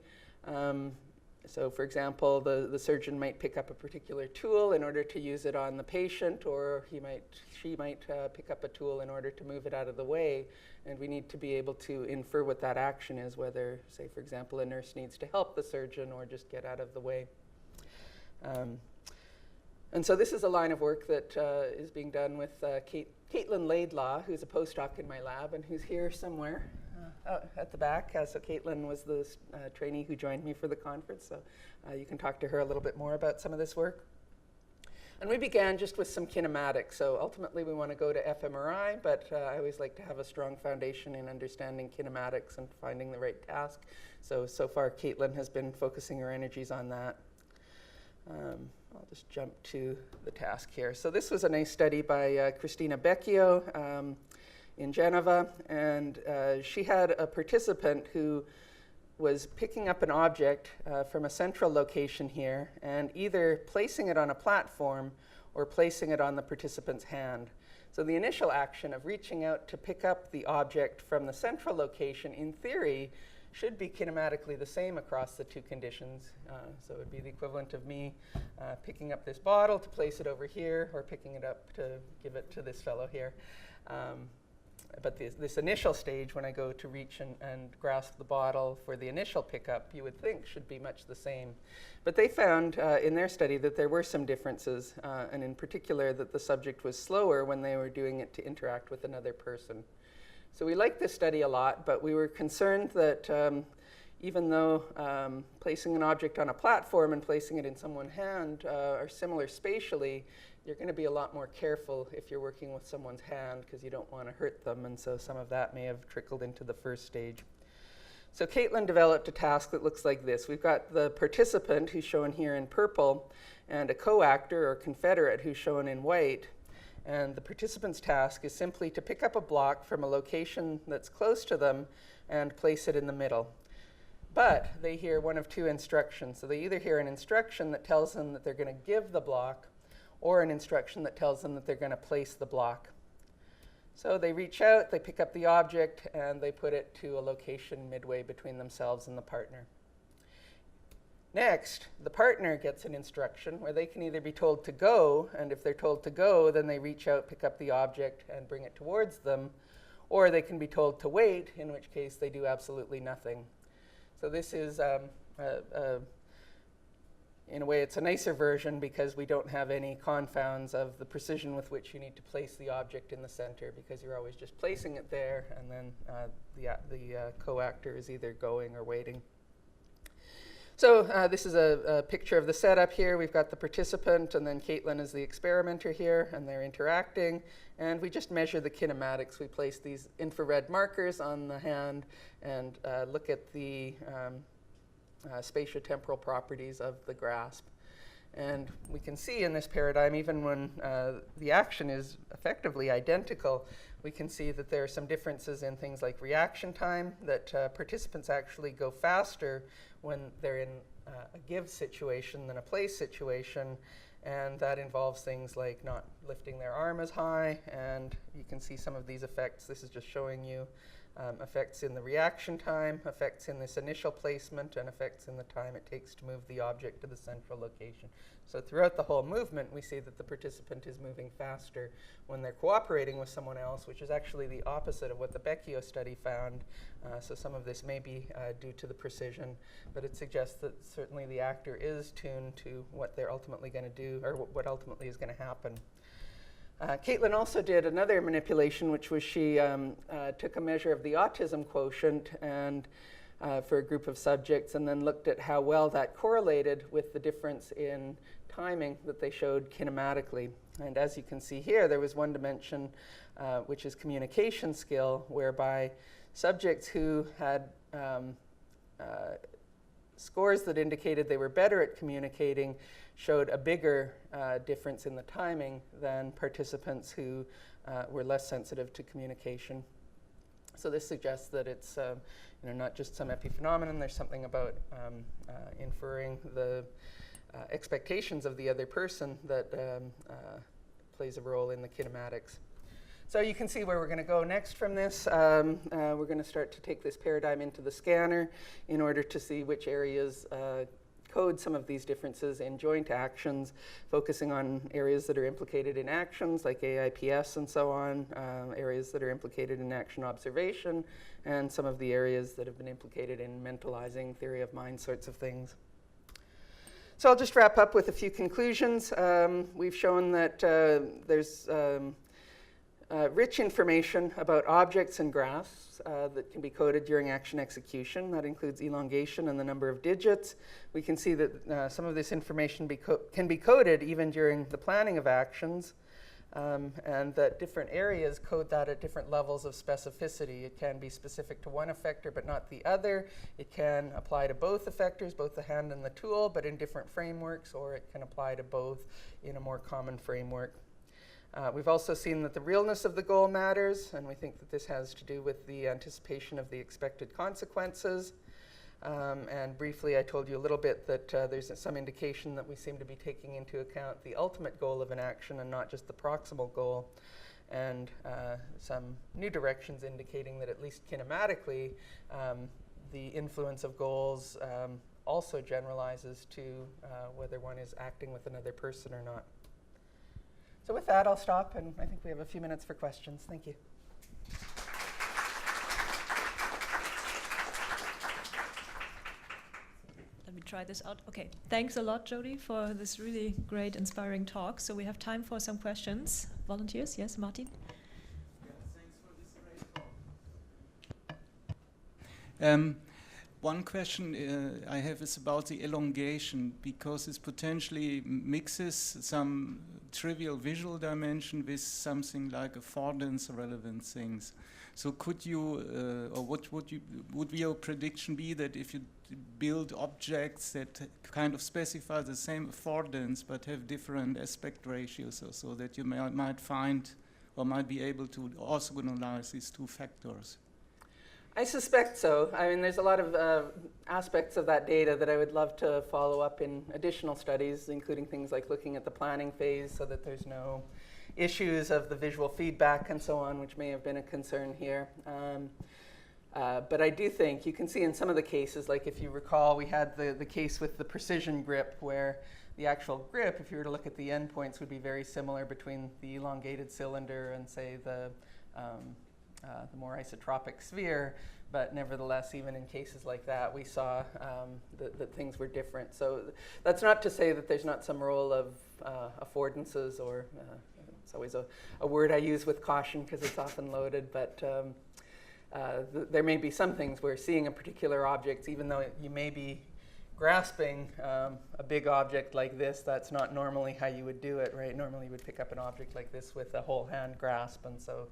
So for example, the surgeon might pick up a particular tool in order to use it on the patient, or she might pick up a tool in order to move it out of the way. And we need to be able to infer what that action is, whether, say, for example, a nurse needs to help the surgeon or just get out of the way. And so this is a line of work that is being done with Kaitlin Laidlaw, who's a postdoc in my lab and who's here somewhere. At the back. So Kaitlin was the trainee who joined me for the conference, so you can talk to her a little bit more about some of this work. And we began just with some kinematics. So ultimately we want to go to fMRI, but I always like to have a strong foundation in understanding kinematics and finding the right task. So far Kaitlin has been focusing her energies on that. I'll just jump to the task here. So this was a nice study by Cristina Becchio in Geneva, and she had a participant who was picking up an object from a central location here and either placing it on a platform or placing it on the participant's hand. So the initial action of reaching out to pick up the object from the central location, in theory, should be kinematically the same across the two conditions. So it would be the equivalent of me picking up this bottle to place it over here, or picking it up to give it to this fellow here. But this initial stage, when I go to reach and grasp the bottle for the initial pickup, you would think should be much the same. But they found in their study that there were some differences, and in particular that the subject was slower when they were doing it to interact with another person. So we liked this study a lot, but we were concerned that even though placing an object on a platform and placing it in someone's hand are similar spatially, you're going to be a lot more careful if you're working with someone's hand, because you don't want to hurt them, and so some of that may have trickled into the first stage. So Kaitlin developed a task that looks like this. We've got the participant, who's shown here in purple, and a co-actor or confederate, who's shown in white. And the participant's task is simply to pick up a block from a location that's close to them and place it in the middle. But they hear one of two instructions. So they either hear an instruction that tells them that they're going to give the block, or an instruction that tells them that they're going to place the block. So they reach out, they pick up the object, and they put it to a location midway between themselves and the partner. Next, the partner gets an instruction where they can either be told to go, and if they're told to go, then they reach out, pick up the object, and bring it towards them, or they can be told to wait, in which case they do absolutely nothing. So this is in a way, it's a nicer version because we don't have any confounds of the precision with which you need to place the object in the center, because you're always just placing it there, and then the co-actor is either going or waiting. So this is a picture of the setup here. We've got the participant, and then Kaitlin is the experimenter here, and they're interacting. And we just measure the kinematics. We place these infrared markers on the hand and look at the spatiotemporal properties of the grasp. And we can see in this paradigm, even when the action is effectively identical, we can see that there are some differences in things like reaction time, that participants actually go faster when they're in a give situation than a place situation, and that involves things like not lifting their arm as high, and you can see some of these effects. This is just showing you effects in the reaction time, effects in this initial placement, and effects in the time it takes to move the object to the central location. So throughout the whole movement, we see that the participant is moving faster when they're cooperating with someone else, which is actually the opposite of what the Becchio study found. So some of this may be due to the precision, but it suggests that certainly the actor is tuned to what they're ultimately going to do, or what ultimately is going to happen. Kaitlin also did another manipulation, which was she took a measure of the autism quotient and for a group of subjects, and then looked at how well that correlated with the difference in timing that they showed kinematically. And as you can see here, there was one dimension, which is communication skill, whereby subjects who had scores that indicated they were better at communicating showed a bigger difference in the timing than participants who were less sensitive to communication. So this suggests that it's not just some epiphenomenon. There's something about inferring the expectations of the other person that plays a role in the kinematics. So you can see where we're going to go next from this. We're going to start to take this paradigm into the scanner in order to see which areas code some of these differences in joint actions, focusing on areas that are implicated in actions like AIPS and so on, areas that are implicated in action observation, and some of the areas that have been implicated in mentalizing, theory of mind sorts of things. So I'll just wrap up with a few conclusions. We've shown that there's rich information about objects and graphs that can be coded during action execution. That includes elongation and the number of digits. We can see that some of this information can be coded even during the planning of actions, and that different areas code that at different levels of specificity. It can be specific to one effector but not the other. It can apply to both effectors, both the hand and the tool, but in different frameworks, or it can apply to both in a more common framework. We've also seen that the realness of the goal matters, and we think that this has to do with the anticipation of the expected consequences. And briefly, I told you a little bit that there's some indication that we seem to be taking into account the ultimate goal of an action and not just the proximal goal, and some new directions indicating that at least kinematically, the influence of goals also generalizes to whether one is acting with another person or not. So with that, I'll stop, and I think we have a few minutes for questions. Thank you. Let me try this out. Okay, thanks a lot, Jody, for this really great, inspiring talk. So we have time for some questions. Volunteers? Yes, Martin? Yeah, thanks for this great talk. One question I have is about the elongation, because it potentially mixes some trivial visual dimension with something like affordance relevant things. So could you, or would your prediction be that if you build objects that kind of specify the same affordance but have different aspect ratios, so that you might find or might be able to orthogonalize these two factors? I suspect so. I mean, there's a lot of aspects of that data that I would love to follow up in additional studies, including things like looking at the planning phase so that there's no issues of the visual feedback and so on, which may have been a concern here. But I do think you can see in some of the cases, like if you recall, we had the case with the precision grip where the actual grip, if you were to look at the endpoints, would be very similar between the elongated cylinder and, say, the more isotropic sphere, but nevertheless, even in cases like that, we saw that things were different. So that's not to say that there's not some role of affordances, or it's always a word I use with caution because it's often loaded, but there may be some things where seeing a particular object, even though you may be grasping a big object like this, that's not normally how you would do it, right? Normally you would pick up an object like this with a whole hand grasp, and so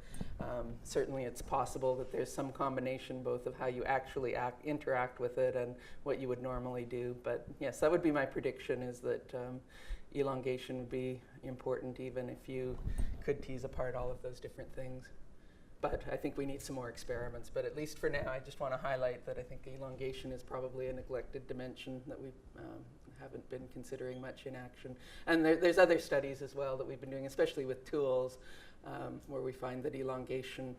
certainly it's possible that there's some combination both of how you actually interact with it and what you would normally do. But yes, that would be my prediction, is that elongation would be important even if you could tease apart all of those different things. But I think we need some more experiments. But at least for now, I just want to highlight that I think elongation is probably a neglected dimension that we haven't been considering much in action. And there's other studies as well that we've been doing, especially with tools, where we find that elongation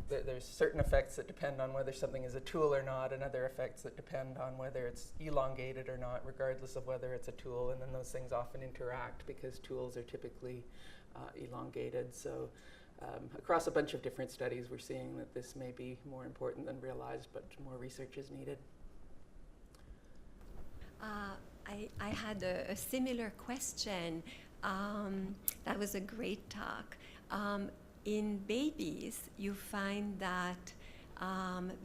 There's certain effects that depend on whether something is a tool or not, and other effects that depend on whether it's elongated or not, regardless of whether it's a tool. And then those things often interact because tools are typically elongated. So across a bunch of different studies, we're seeing that this may be more important than realized, but more research is needed. I had a similar question. That was a great talk. In babies, you find that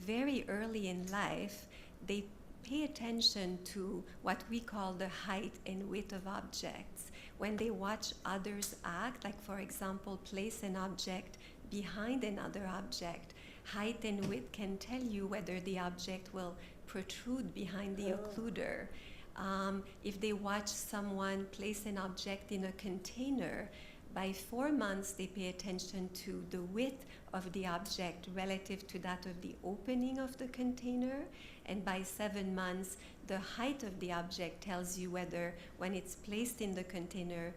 very early in life, they pay attention to what we call the height and width of objects. When they watch others act, like for example, place an object behind another object, height and width can tell you whether the object will protrude behind the occluder. If they watch someone place an object in a container, by 4 months, they pay attention to the width of the object relative to that of the opening of the container. And by 7 months, the height of the object tells you whether, when it's placed in the container,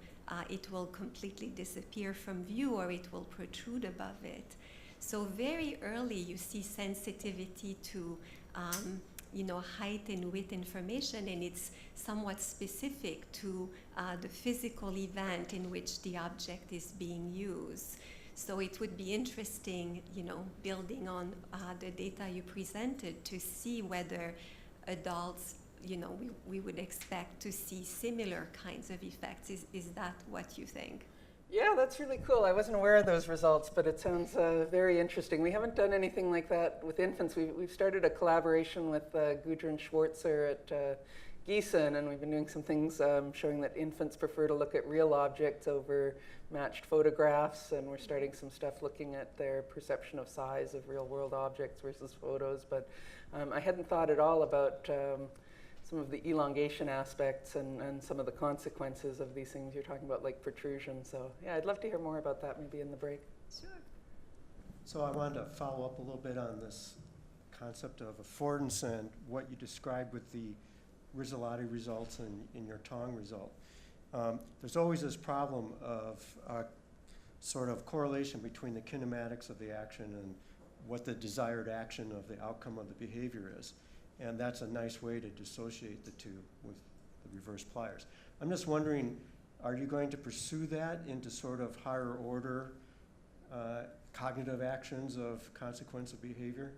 it will completely disappear from view or it will protrude above it. So very early, you see sensitivity to height and width information, and it's somewhat specific to the physical event in which the object is being used. So it would be interesting, building on the data you presented, to see whether adults, we would expect to see similar kinds of effects. Is that what you think? Yeah, that's really cool. I wasn't aware of those results, but it sounds very interesting. We haven't done anything like that with infants. We've started a collaboration with Gudrun Schwarzer at Gießen, and we've been doing some things showing that infants prefer to look at real objects over matched photographs, and we're starting some stuff looking at their perception of size of real-world objects versus photos. But I hadn't thought at all about some of the elongation aspects and some of the consequences of these things you're talking about, like protrusion. So yeah, I'd love to hear more about that maybe in the break. Sure. So I wanted to follow up a little bit on this concept of affordance and what you described with the Rizzolatti results and in your Tong result. There's always this problem of sort of correlation between the kinematics of the action and what the desired action of the outcome of the behavior is. And that's a nice way to dissociate the two with the reverse pliers. I'm just wondering, are you going to pursue that into sort of higher order cognitive actions of consequence of behavior?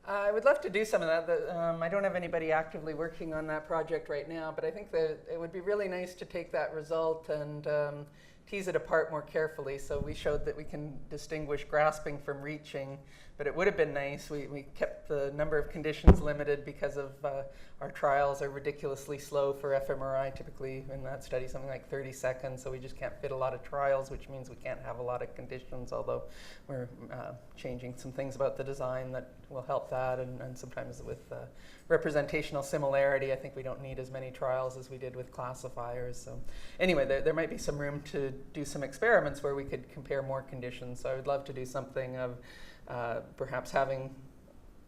I would love to do some of that. I don't have anybody actively working on that project right now, but I think that it would be really nice to take that result and tease it apart more carefully. So we showed that we can distinguish grasping from reaching, but it would have been nice. We kept the number of conditions limited because of our trials are ridiculously slow for fMRI, typically in that study something like 30 seconds, so we just can't fit a lot of trials, which means we can't have a lot of conditions, although we're changing some things about the design that will help that, and sometimes with representational similarity, I think we don't need as many trials as we did with classifiers. So anyway, there might be some room to do some experiments where we could compare more conditions. So I would love to do something of perhaps having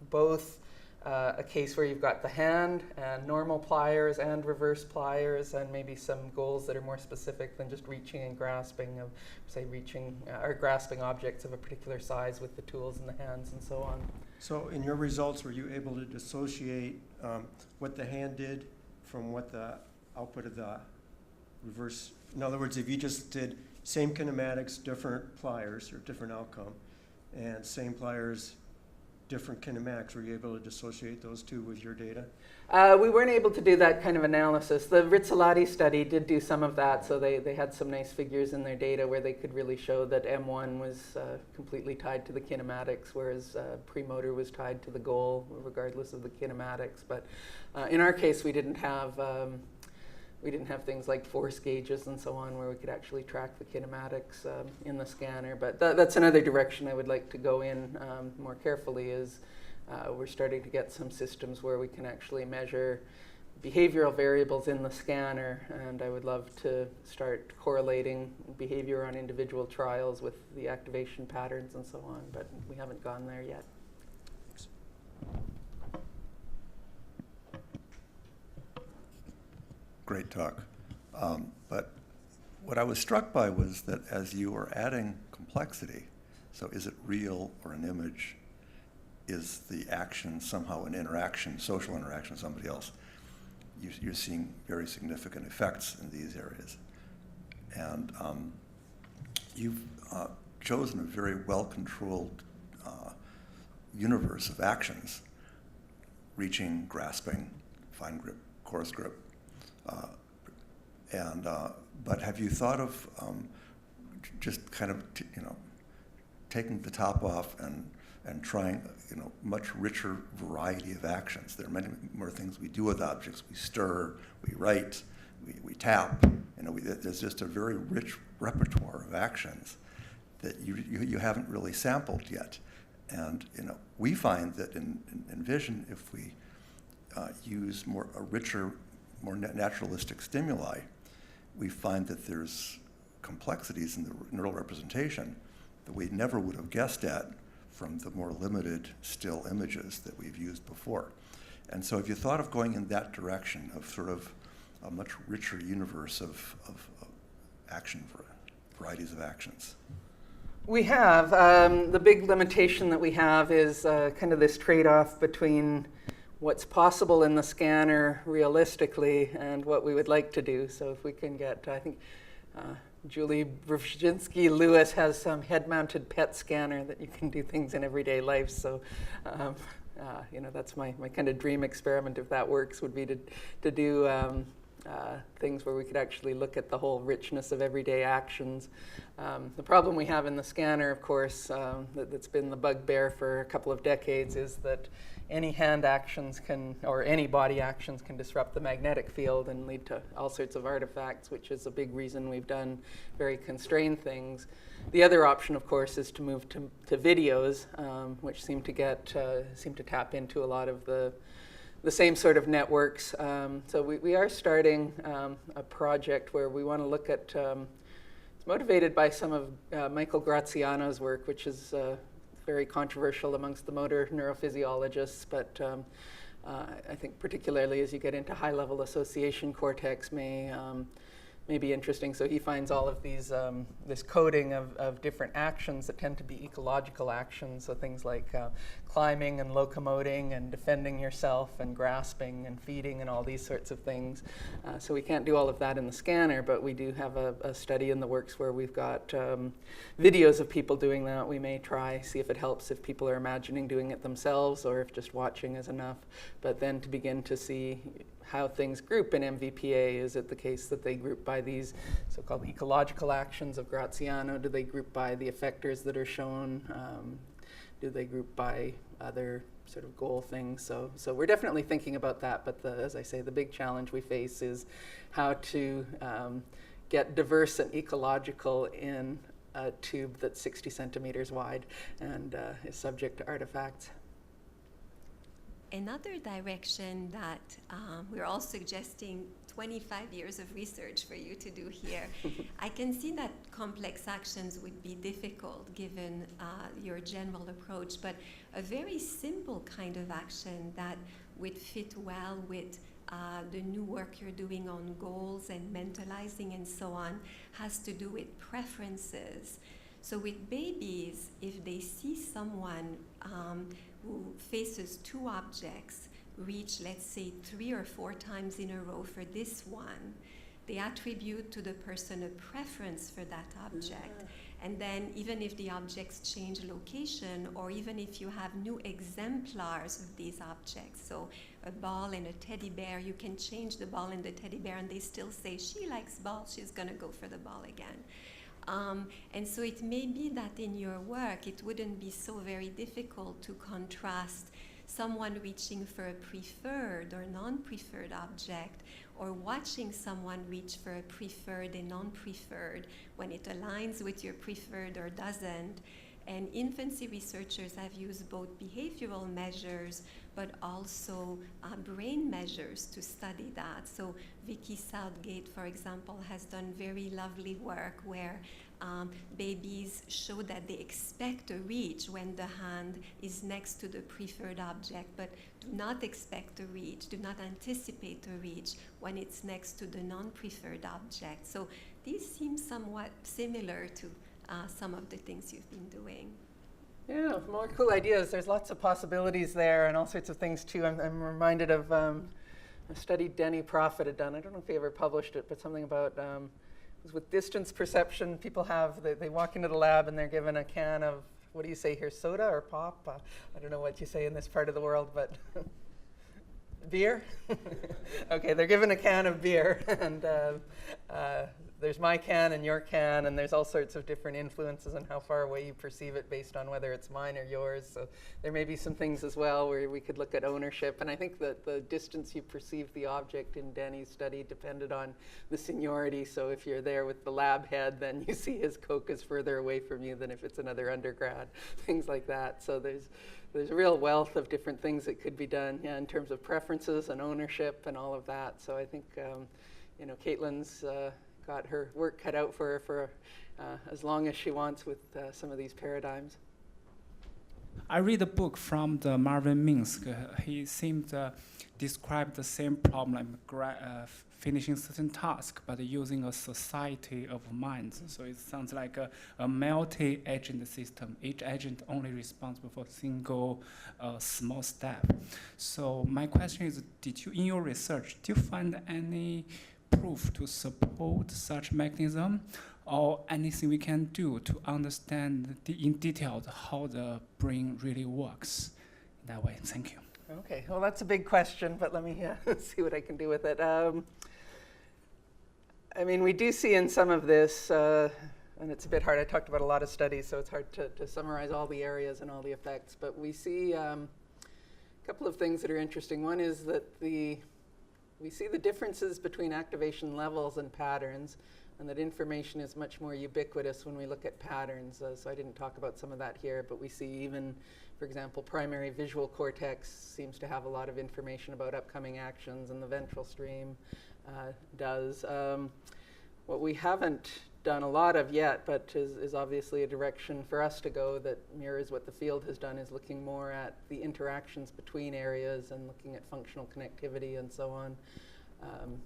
both a case where you've got the hand and normal pliers and reverse pliers, and maybe some goals that are more specific than just reaching and grasping of, say, reaching or grasping objects of a particular size with the tools in the hands and so on. So in your results, were you able to dissociate what the hand did from what the output of the reverse? In other words, if you just did same kinematics, different pliers, or different outcome, and same pliers, different kinematics, were you able to dissociate those two with your data? We weren't able to do that kind of analysis. The Rizzolatti study did do some of that, so they had some nice figures in their data where they could really show that M1 was completely tied to the kinematics, whereas premotor was tied to the goal, regardless of the kinematics. But in our case, we didn't have things like force gauges and so on where we could actually track the kinematics in the scanner. But that's another direction I would like to go in more carefully, is we're starting to get some systems where we can actually measure behavioral variables in the scanner, and I would love to start correlating behavior on individual trials with the activation patterns and so on, but we haven't gone there yet. Thanks. Great talk. But what I was struck by was that as you were adding complexity, So is it real or an image? Is the action somehow an interaction, social interaction with somebody else? You're seeing very significant effects in these areas. And you've chosen a very well-controlled universe of actions: reaching, grasping, fine grip, coarse grip. But have you thought of just kind of taking the top off and trying much richer variety of actions? There are many more things we do with objects. We stir, we write, we tap. There's just a very rich repertoire of actions that you haven't really sampled yet. And we find that in vision, if we use a richer, more naturalistic stimuli, we find that there's complexities in the neural representation that we never would have guessed at from the more limited still images that we've used before. And so have you thought of going in that direction of sort of a much richer universe of action, varieties of actions? We have. The big limitation that we have is kind of this trade-off between what's possible in the scanner realistically and what we would like to do. So if we can get, I think Julie Brzezinski-Lewis has some head-mounted PET scanner that you can do things in everyday life. So that's my kind of dream experiment, if that works, would be to do things where we could actually look at the whole richness of everyday actions. The problem we have in the scanner, of course, that's been the bugbear for a couple of decades, is that any hand actions or any body actions can disrupt the magnetic field and lead to all sorts of artifacts, which is a big reason we've done very constrained things. The other option, of course, is to move to videos, which seem to tap into a lot of the same sort of networks. So we are starting a project where we want to look at, it's motivated by some of Michael Graziano's work, which is very controversial amongst the motor neurophysiologists, but I think particularly as you get into high-level association cortex may be interesting. So he finds all of these, this coding of different actions that tend to be ecological actions, so things like climbing and locomoting and defending yourself and grasping and feeding and all these sorts of things. So we can't do all of that in the scanner, but we do have a study in the works where we've got videos of people doing that. We may see if it helps if people are imagining doing it themselves or if just watching is enough, but then to begin to see how things group in MVPA. Is it the case that they group by these so-called ecological actions of Graziano? Do they group by the effectors that are shown? Do they group by other sort of goal things? So we're definitely thinking about that, but as I say, the big challenge we face is how to get diverse and ecological in a tube that's 60 centimeters wide and is subject to artifacts. Another direction that we're all suggesting 25 years of research for you to do here. I can see that complex actions would be difficult given your general approach, but a very simple kind of action that would fit well with the new work you're doing on goals and mentalizing and so on has to do with preferences. So with babies, if they see someone who faces two objects reach, let's say, 3 or 4 times in a row for this one, they attribute to the person a preference for that object. And then even if the objects change location, or even if you have new exemplars of these objects, so a ball and a teddy bear, you can change the ball and the teddy bear and they still say, she likes ball, she's gonna go for the ball again. And so it may be that in your work, it wouldn't be so very difficult to contrast someone reaching for a preferred or non-preferred object, or watching someone reach for a preferred and non-preferred when it aligns with your preferred or doesn't. And infancy researchers have used both behavioral measures but also brain measures to study that. So Vicky Southgate, for example, has done very lovely work where babies show that they expect a reach when the hand is next to the preferred object, but do not expect a reach, do not anticipate a reach when it's next to the non-preferred object. So these seem somewhat similar to some of the things you've been doing. Yeah, more cool ideas. There's lots of possibilities there and all sorts of things too. I'm reminded of a study Denny Profit had done. I don't know if he ever published it, but something about it was with distance perception. People they walk into the lab and they're given a can of, what do you say here, soda or pop? I don't know what you say in this part of the world, but beer? Okay, they're given a can of beer, and there's my can and your can, and there's all sorts of different influences on how far away you perceive it based on whether it's mine or yours. So there may be some things as well where we could look at ownership. And I think that the distance you perceive the object in Denny's study depended on the seniority. So if you're there with the lab head, then you see his Coke is further away from you than if it's another undergrad, things like that. So there's a real wealth of different things that could be done, yeah, in terms of preferences and ownership and all of that. So I think, Kaitlin's got her work cut out for her for as long as she wants with some of these paradigms. I read a book from the Marvin Minsky. He seemed to describe the same problem, finishing certain task, but using a society of minds. So it sounds like a multi-agent system. Each agent only responsible for a single small step. So my question is, in your research, do you find any proof to support such mechanism, or anything we can do to understand in detail how the brain really works in that way? Thank you. Okay, well, that's a big question, but let me see what I can do with it. I mean, we do see in some of this, and it's a bit hard, I talked about a lot of studies, so it's hard to summarize all the areas and all the effects, but we see a couple of things that are interesting. One is that we see the differences between activation levels and patterns, and that information is much more ubiquitous when we look at patterns. So I didn't talk about some of that here, but we see even, for example, primary visual cortex seems to have a lot of information about upcoming actions, and the ventral stream does. What we haven't done a lot of yet, but is obviously a direction for us to go that mirrors what the field has done, is looking more at the interactions between areas and looking at functional connectivity and so on.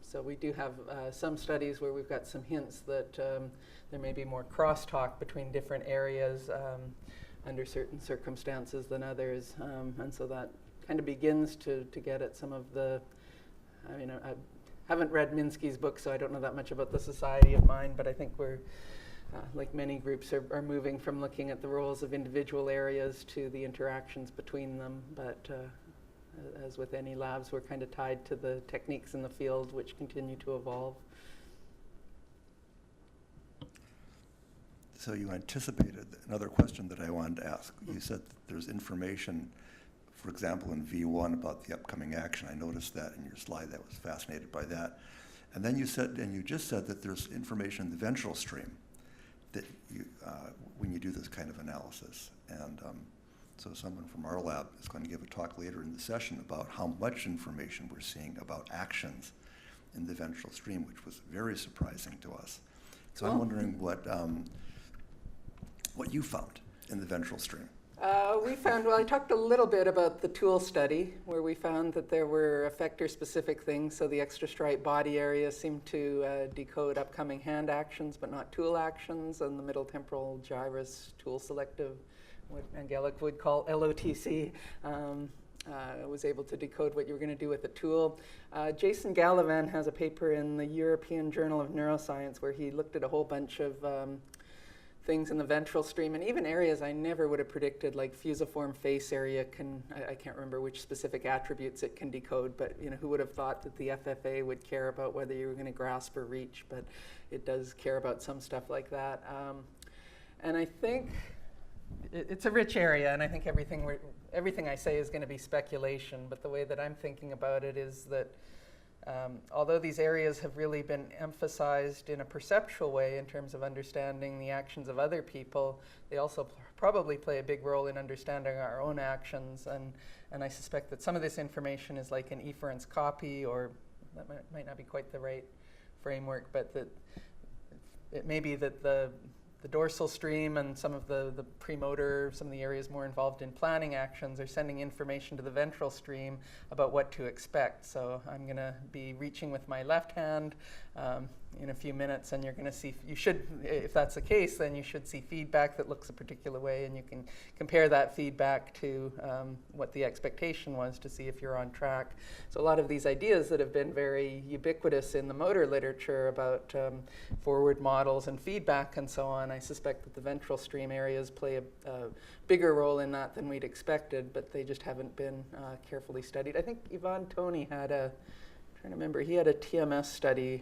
So we do have some studies where we've got some hints that there may be more crosstalk between different areas under certain circumstances than others. And so that kind of begins to get at some of the, I mean, I haven't read Minsky's book, so I don't know that much about the society of mind, but I think we're, like many groups, are moving from looking at the roles of individual areas to the interactions between them. But as with any labs, we're kind of tied to the techniques in the field, which continue to evolve. So you anticipated another question that I wanted to ask. You said that there's information, for example, in V1 about the upcoming action. I noticed that in your slide. That was fascinated by that. And then you just said that there's information in the ventral stream that when you do this kind of analysis. And so someone from our lab is going to give a talk later in the session about how much information we're seeing about actions in the ventral stream, which was very surprising to us. So I'm wondering what you found in the ventral stream. We found, well, I talked a little bit about the tool study, where we found that there were effector-specific things. So the extra striate body area seemed to decode upcoming hand actions, but not tool actions, and the middle temporal gyrus, tool selective, what Angelic would call LOTC, was able to decode what you were going to do with a tool. Jason Gallivan has a paper in the European Journal of Neuroscience where he looked at a whole bunch of things in the ventral stream, and even areas I never would have predicted, like fusiform face area I can't remember which specific attributes it can decode, but who would have thought that the FFA would care about whether you were going to grasp or reach, but it does care about some stuff like that. And I think it's a rich area, and I think everything I say is going to be speculation, but the way that I'm thinking about it is that although these areas have really been emphasized in a perceptual way in terms of understanding the actions of other people, they also probably play a big role in understanding our own actions. And I suspect that some of this information is like an efference copy, or that might not be quite the right framework, but that it may be that the dorsal stream and some of the premotor, some of the areas more involved in planning actions, are sending information to the ventral stream about what to expect. So I'm going to be reaching with my left hand. in a few minutes, and you're going to see, you should, if that's the case, then you should see feedback that looks a particular way, and you can compare that feedback to what the expectation was to see if you're on track. So a lot of these ideas that have been very ubiquitous in the motor literature about forward models and feedback and so on, I suspect that the ventral stream areas play a bigger role in that than we'd expected, but they just haven't been carefully studied. I think Yvonne Toney had a, I'm trying to remember, he had a TMS study,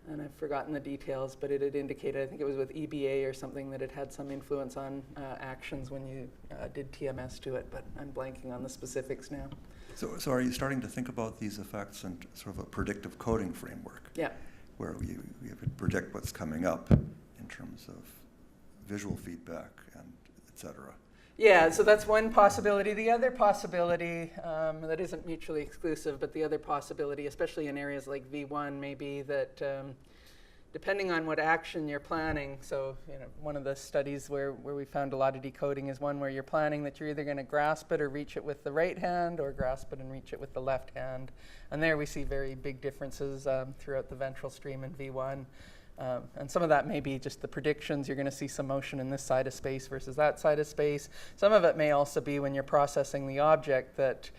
and I've forgotten the details, but it had indicated, I think it was with EBA or something, that it had some influence on actions when you did TMS to it, but I'm blanking on the specifics now. So are you starting to think about these effects in sort of a predictive coding framework? Yeah. Where you could predict what's coming up in terms of visual feedback and et cetera? Yeah, so that's one possibility. The other possibility, that isn't mutually exclusive, but the other possibility, especially in areas like V1, may be that depending on what action you're planning, so one of the studies where we found a lot of decoding is one where you're planning that you're either going to grasp it or reach it with the right hand, or grasp it and reach it with the left hand. And there we see very big differences throughout the ventral stream in V1. And some of that may be just the predictions. You're going to see some motion in this side of space versus that side of space. Some of it may also be when you're processing the object that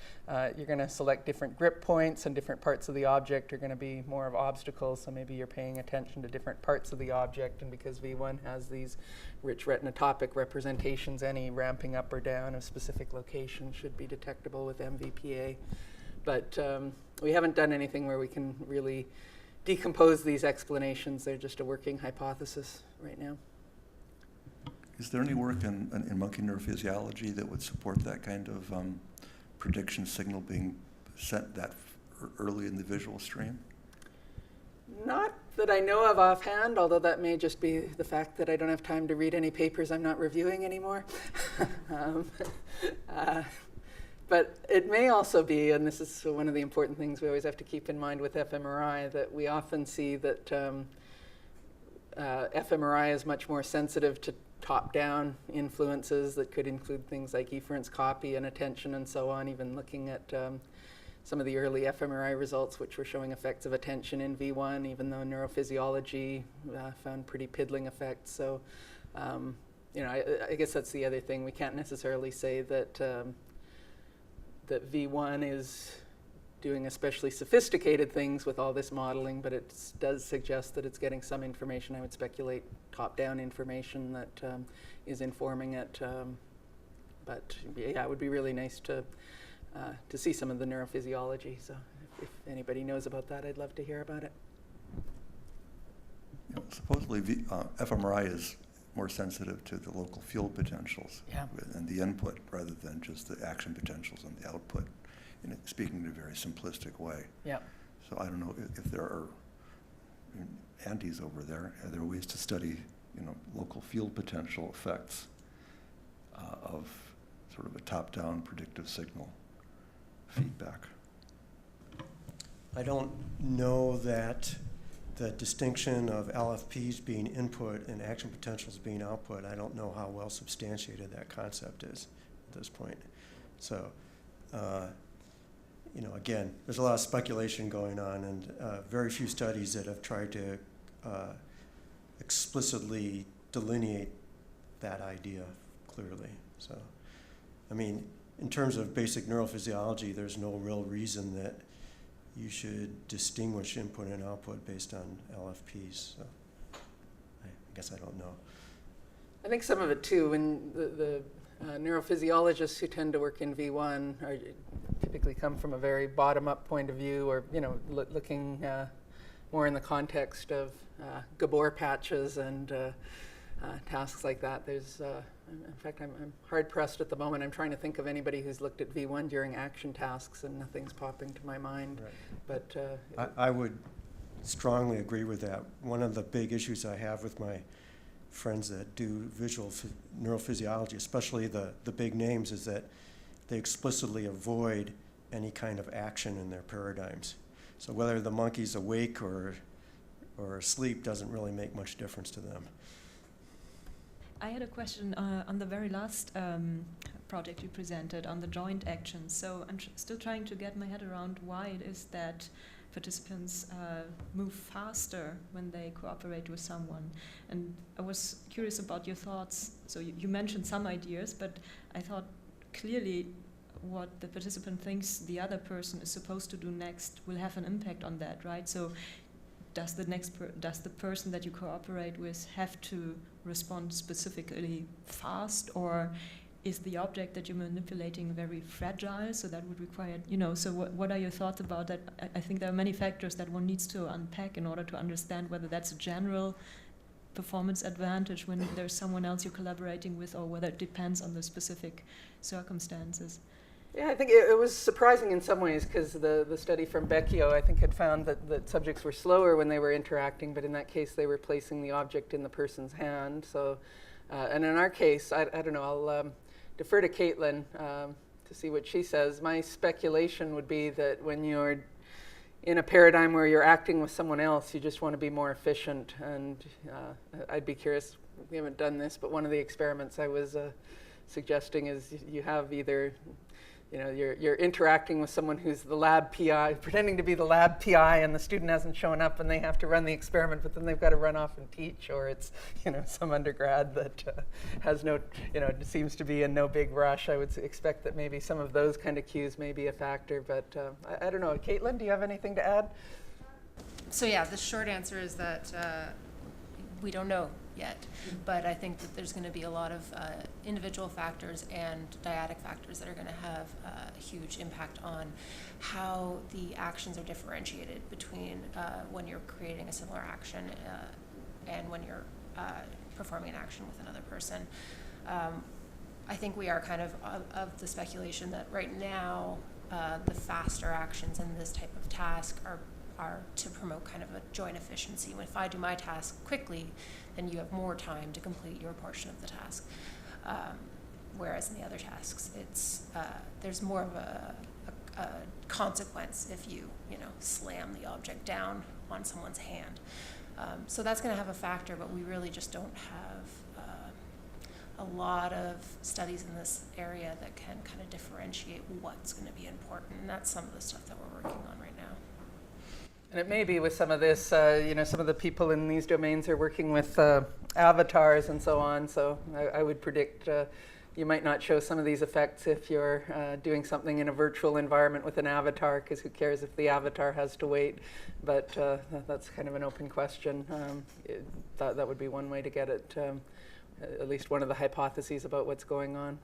you're going to select different grip points, and different parts of the object are going to be more of obstacles. So maybe you're paying attention to different parts of the object, and because V1 has these rich retinotopic representations, any ramping up or down of specific location should be detectable with MVPA. But we haven't done anything where we can really decompose these explanations. They're just a working hypothesis right now. Is there any work in monkey neurophysiology that would support that kind of prediction signal being sent that early in the visual stream? Not that I know of offhand, although that may just be the fact that I don't have time to read any papers I'm not reviewing anymore. But it may also be, and this is one of the important things we always have to keep in mind with fMRI, that we often see that fMRI is much more sensitive to top-down influences that could include things like efference copy and attention and so on, even looking at some of the early fMRI results which were showing effects of attention in V1, even though neurophysiology found pretty piddling effects. So, I guess that's the other thing. We can't necessarily say that that V1 is doing especially sophisticated things with all this modeling, but it does suggest that it's getting some information. I would speculate top-down information that is informing it. But yeah, it would be really nice to see some of the neurophysiology. So if anybody knows about that, I'd love to hear about it. Supposedly fMRI is more sensitive to the local field potentials and the input rather than just the action potentials and the output, speaking in a very simplistic way. Yeah. So I don't know if there are antis over there. Are there ways to study, local field potential effects of sort of a top-down predictive signal feedback? I don't know that the distinction of LFPs being input and action potentials being output, I don't know how well substantiated that concept is at this point. So, again, there's a lot of speculation going on, and very few studies that have tried to explicitly delineate that idea clearly. So, I mean, in terms of basic neurophysiology, there's no real reason that you should distinguish input and output based on LFPs. So I guess I don't know. I think some of it too, when the neurophysiologists who tend to work in V1 typically come from a very bottom-up point of view, or looking more in the context of Gabor patches and tasks like that. There's in fact, I'm hard-pressed at the moment. I'm trying to think of anybody who's looked at V1 during action tasks, and nothing's popping to my mind. Right. But I would strongly agree with that. One of the big issues I have with my friends that do visual neurophysiology, especially the big names, is that they explicitly avoid any kind of action in their paradigms. So whether the monkey's awake or asleep doesn't really make much difference to them. I had a question on the very last project you presented on the joint actions. So I'm still trying to get my head around why it is that participants move faster when they cooperate with someone. And I was curious about your thoughts. So you mentioned some ideas, but I thought clearly what the participant thinks the other person is supposed to do next will have an impact on that, right? So does the person that you cooperate with have to respond specifically fast, or is the object that you're manipulating very fragile, so that would require, so what are your thoughts about that? I think there are many factors that one needs to unpack in order to understand whether that's a general performance advantage when there's someone else you're collaborating with, or whether it depends on the specific circumstances. Yeah, I think it was surprising in some ways, because the study from Becchio, I think, had found that subjects were slower when they were interacting, but in that case they were placing the object in the person's hand. So, and in our case, I don't know, I'll defer to Kaitlin to see what she says. My speculation would be that when you're in a paradigm where you're acting with someone else, you just want to be more efficient. And I'd be curious, we haven't done this, but one of the experiments I was suggesting is you have either, you're interacting with someone who's the lab PI, pretending to be the lab PI, and the student hasn't shown up and they have to run the experiment, but then they've got to run off and teach, or it's, some undergrad that has no, seems to be in no big rush. I would expect that maybe some of those kind of cues may be a factor, but I don't know. Kaitlin, do you have anything to add? So yeah, the short answer is that we don't know yet, but I think that there's going to be a lot of individual factors and dyadic factors that are going to have a huge impact on how the actions are differentiated between when you're creating a similar action and when you're performing an action with another person. I think we are kind of the speculation that right now the faster actions in this type of task are to promote kind of a joint efficiency. If I do my task quickly, then you have more time to complete your portion of the task. Whereas in the other tasks, it's there's more of a consequence if you slam the object down on someone's hand. So that's going to have a factor, but we really just don't have a lot of studies in this area that can kind of differentiate what's going to be important, and that's some of the stuff that we're working on right now. And it may be with some of this, some of the people in these domains are working with avatars and so on. So I would predict you might not show some of these effects if you're doing something in a virtual environment with an avatar, because who cares if the avatar has to wait? But that's kind of an open question. That would be one way to get it, at least one of the hypotheses about what's going on.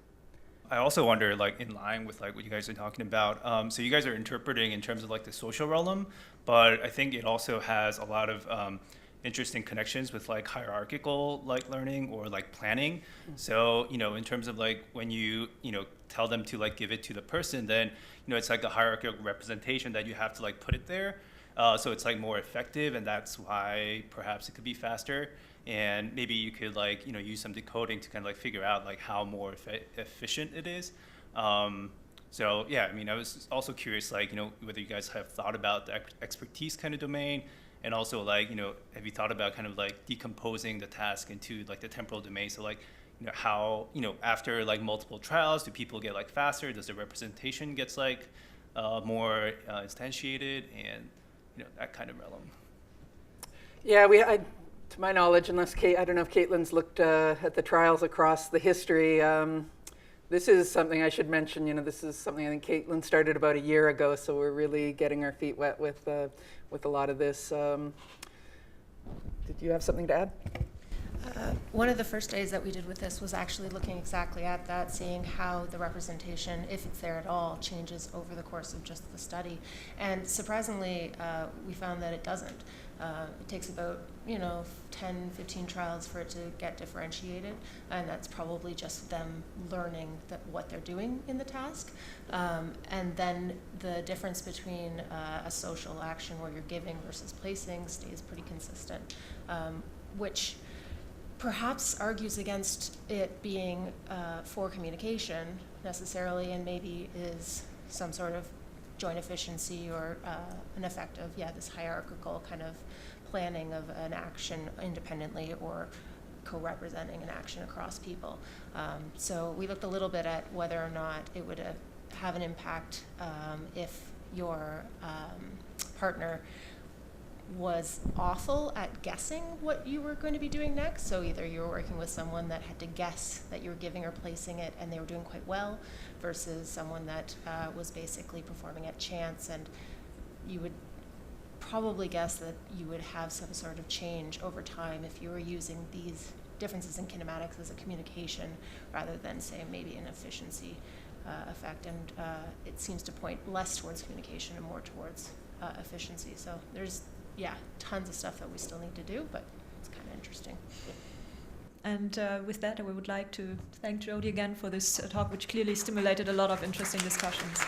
I also wonder, in line with what you guys are talking about, so you guys are interpreting in terms of the social realm, but I think it also has a lot of interesting connections with hierarchical learning or planning. So in terms of when you tell them to give it to the person, then it's a hierarchical representation that you have to put it there. So it's more effective, and that's why perhaps it could be faster. And maybe you could use some decoding to kind of figure out how more efficient it is. So yeah, I was also curious whether you guys have thought about the expertise kind of domain, and also have you thought about kind of decomposing the task into the temporal domain? So how after multiple trials, do people get faster? Does the representation gets more instantiated, and that kind of realm? Yeah, to my knowledge, unless I don't know if Kaitlin's looked at the trials across the history. This is something I should mention. This is something I think Kaitlin started about a year ago, so we're really getting our feet wet with a lot of this. Did you have something to add? One of the first studies that we did with this was actually looking exactly at that, seeing how the representation, if it's there at all, changes over the course of just the study. And surprisingly, we found that it doesn't. It takes about 10, 15 trials for it to get differentiated, and that's probably just them learning what they're doing in the task. And then the difference between a social action where you're giving versus placing stays pretty consistent, which perhaps argues against it being for communication necessarily, and maybe is some sort of joint efficiency or an effect of, this hierarchical kind of planning of an action independently or co-representing an action across people. So we looked a little bit at whether or not it would have an impact if your partner was awful at guessing what you were going to be doing next. So either you were working with someone that had to guess that you were giving or placing it and they were doing quite well, versus someone that was basically performing at chance, and you would probably guess that you would have some sort of change over time if you were using these differences in kinematics as a communication rather than, say, maybe an efficiency effect. And it seems to point less towards communication and more towards efficiency. So there's, yeah, tons of stuff that we still need to do, but it's kind of interesting. And with that, I would like to thank Jody again for this talk, which clearly stimulated a lot of interesting discussions.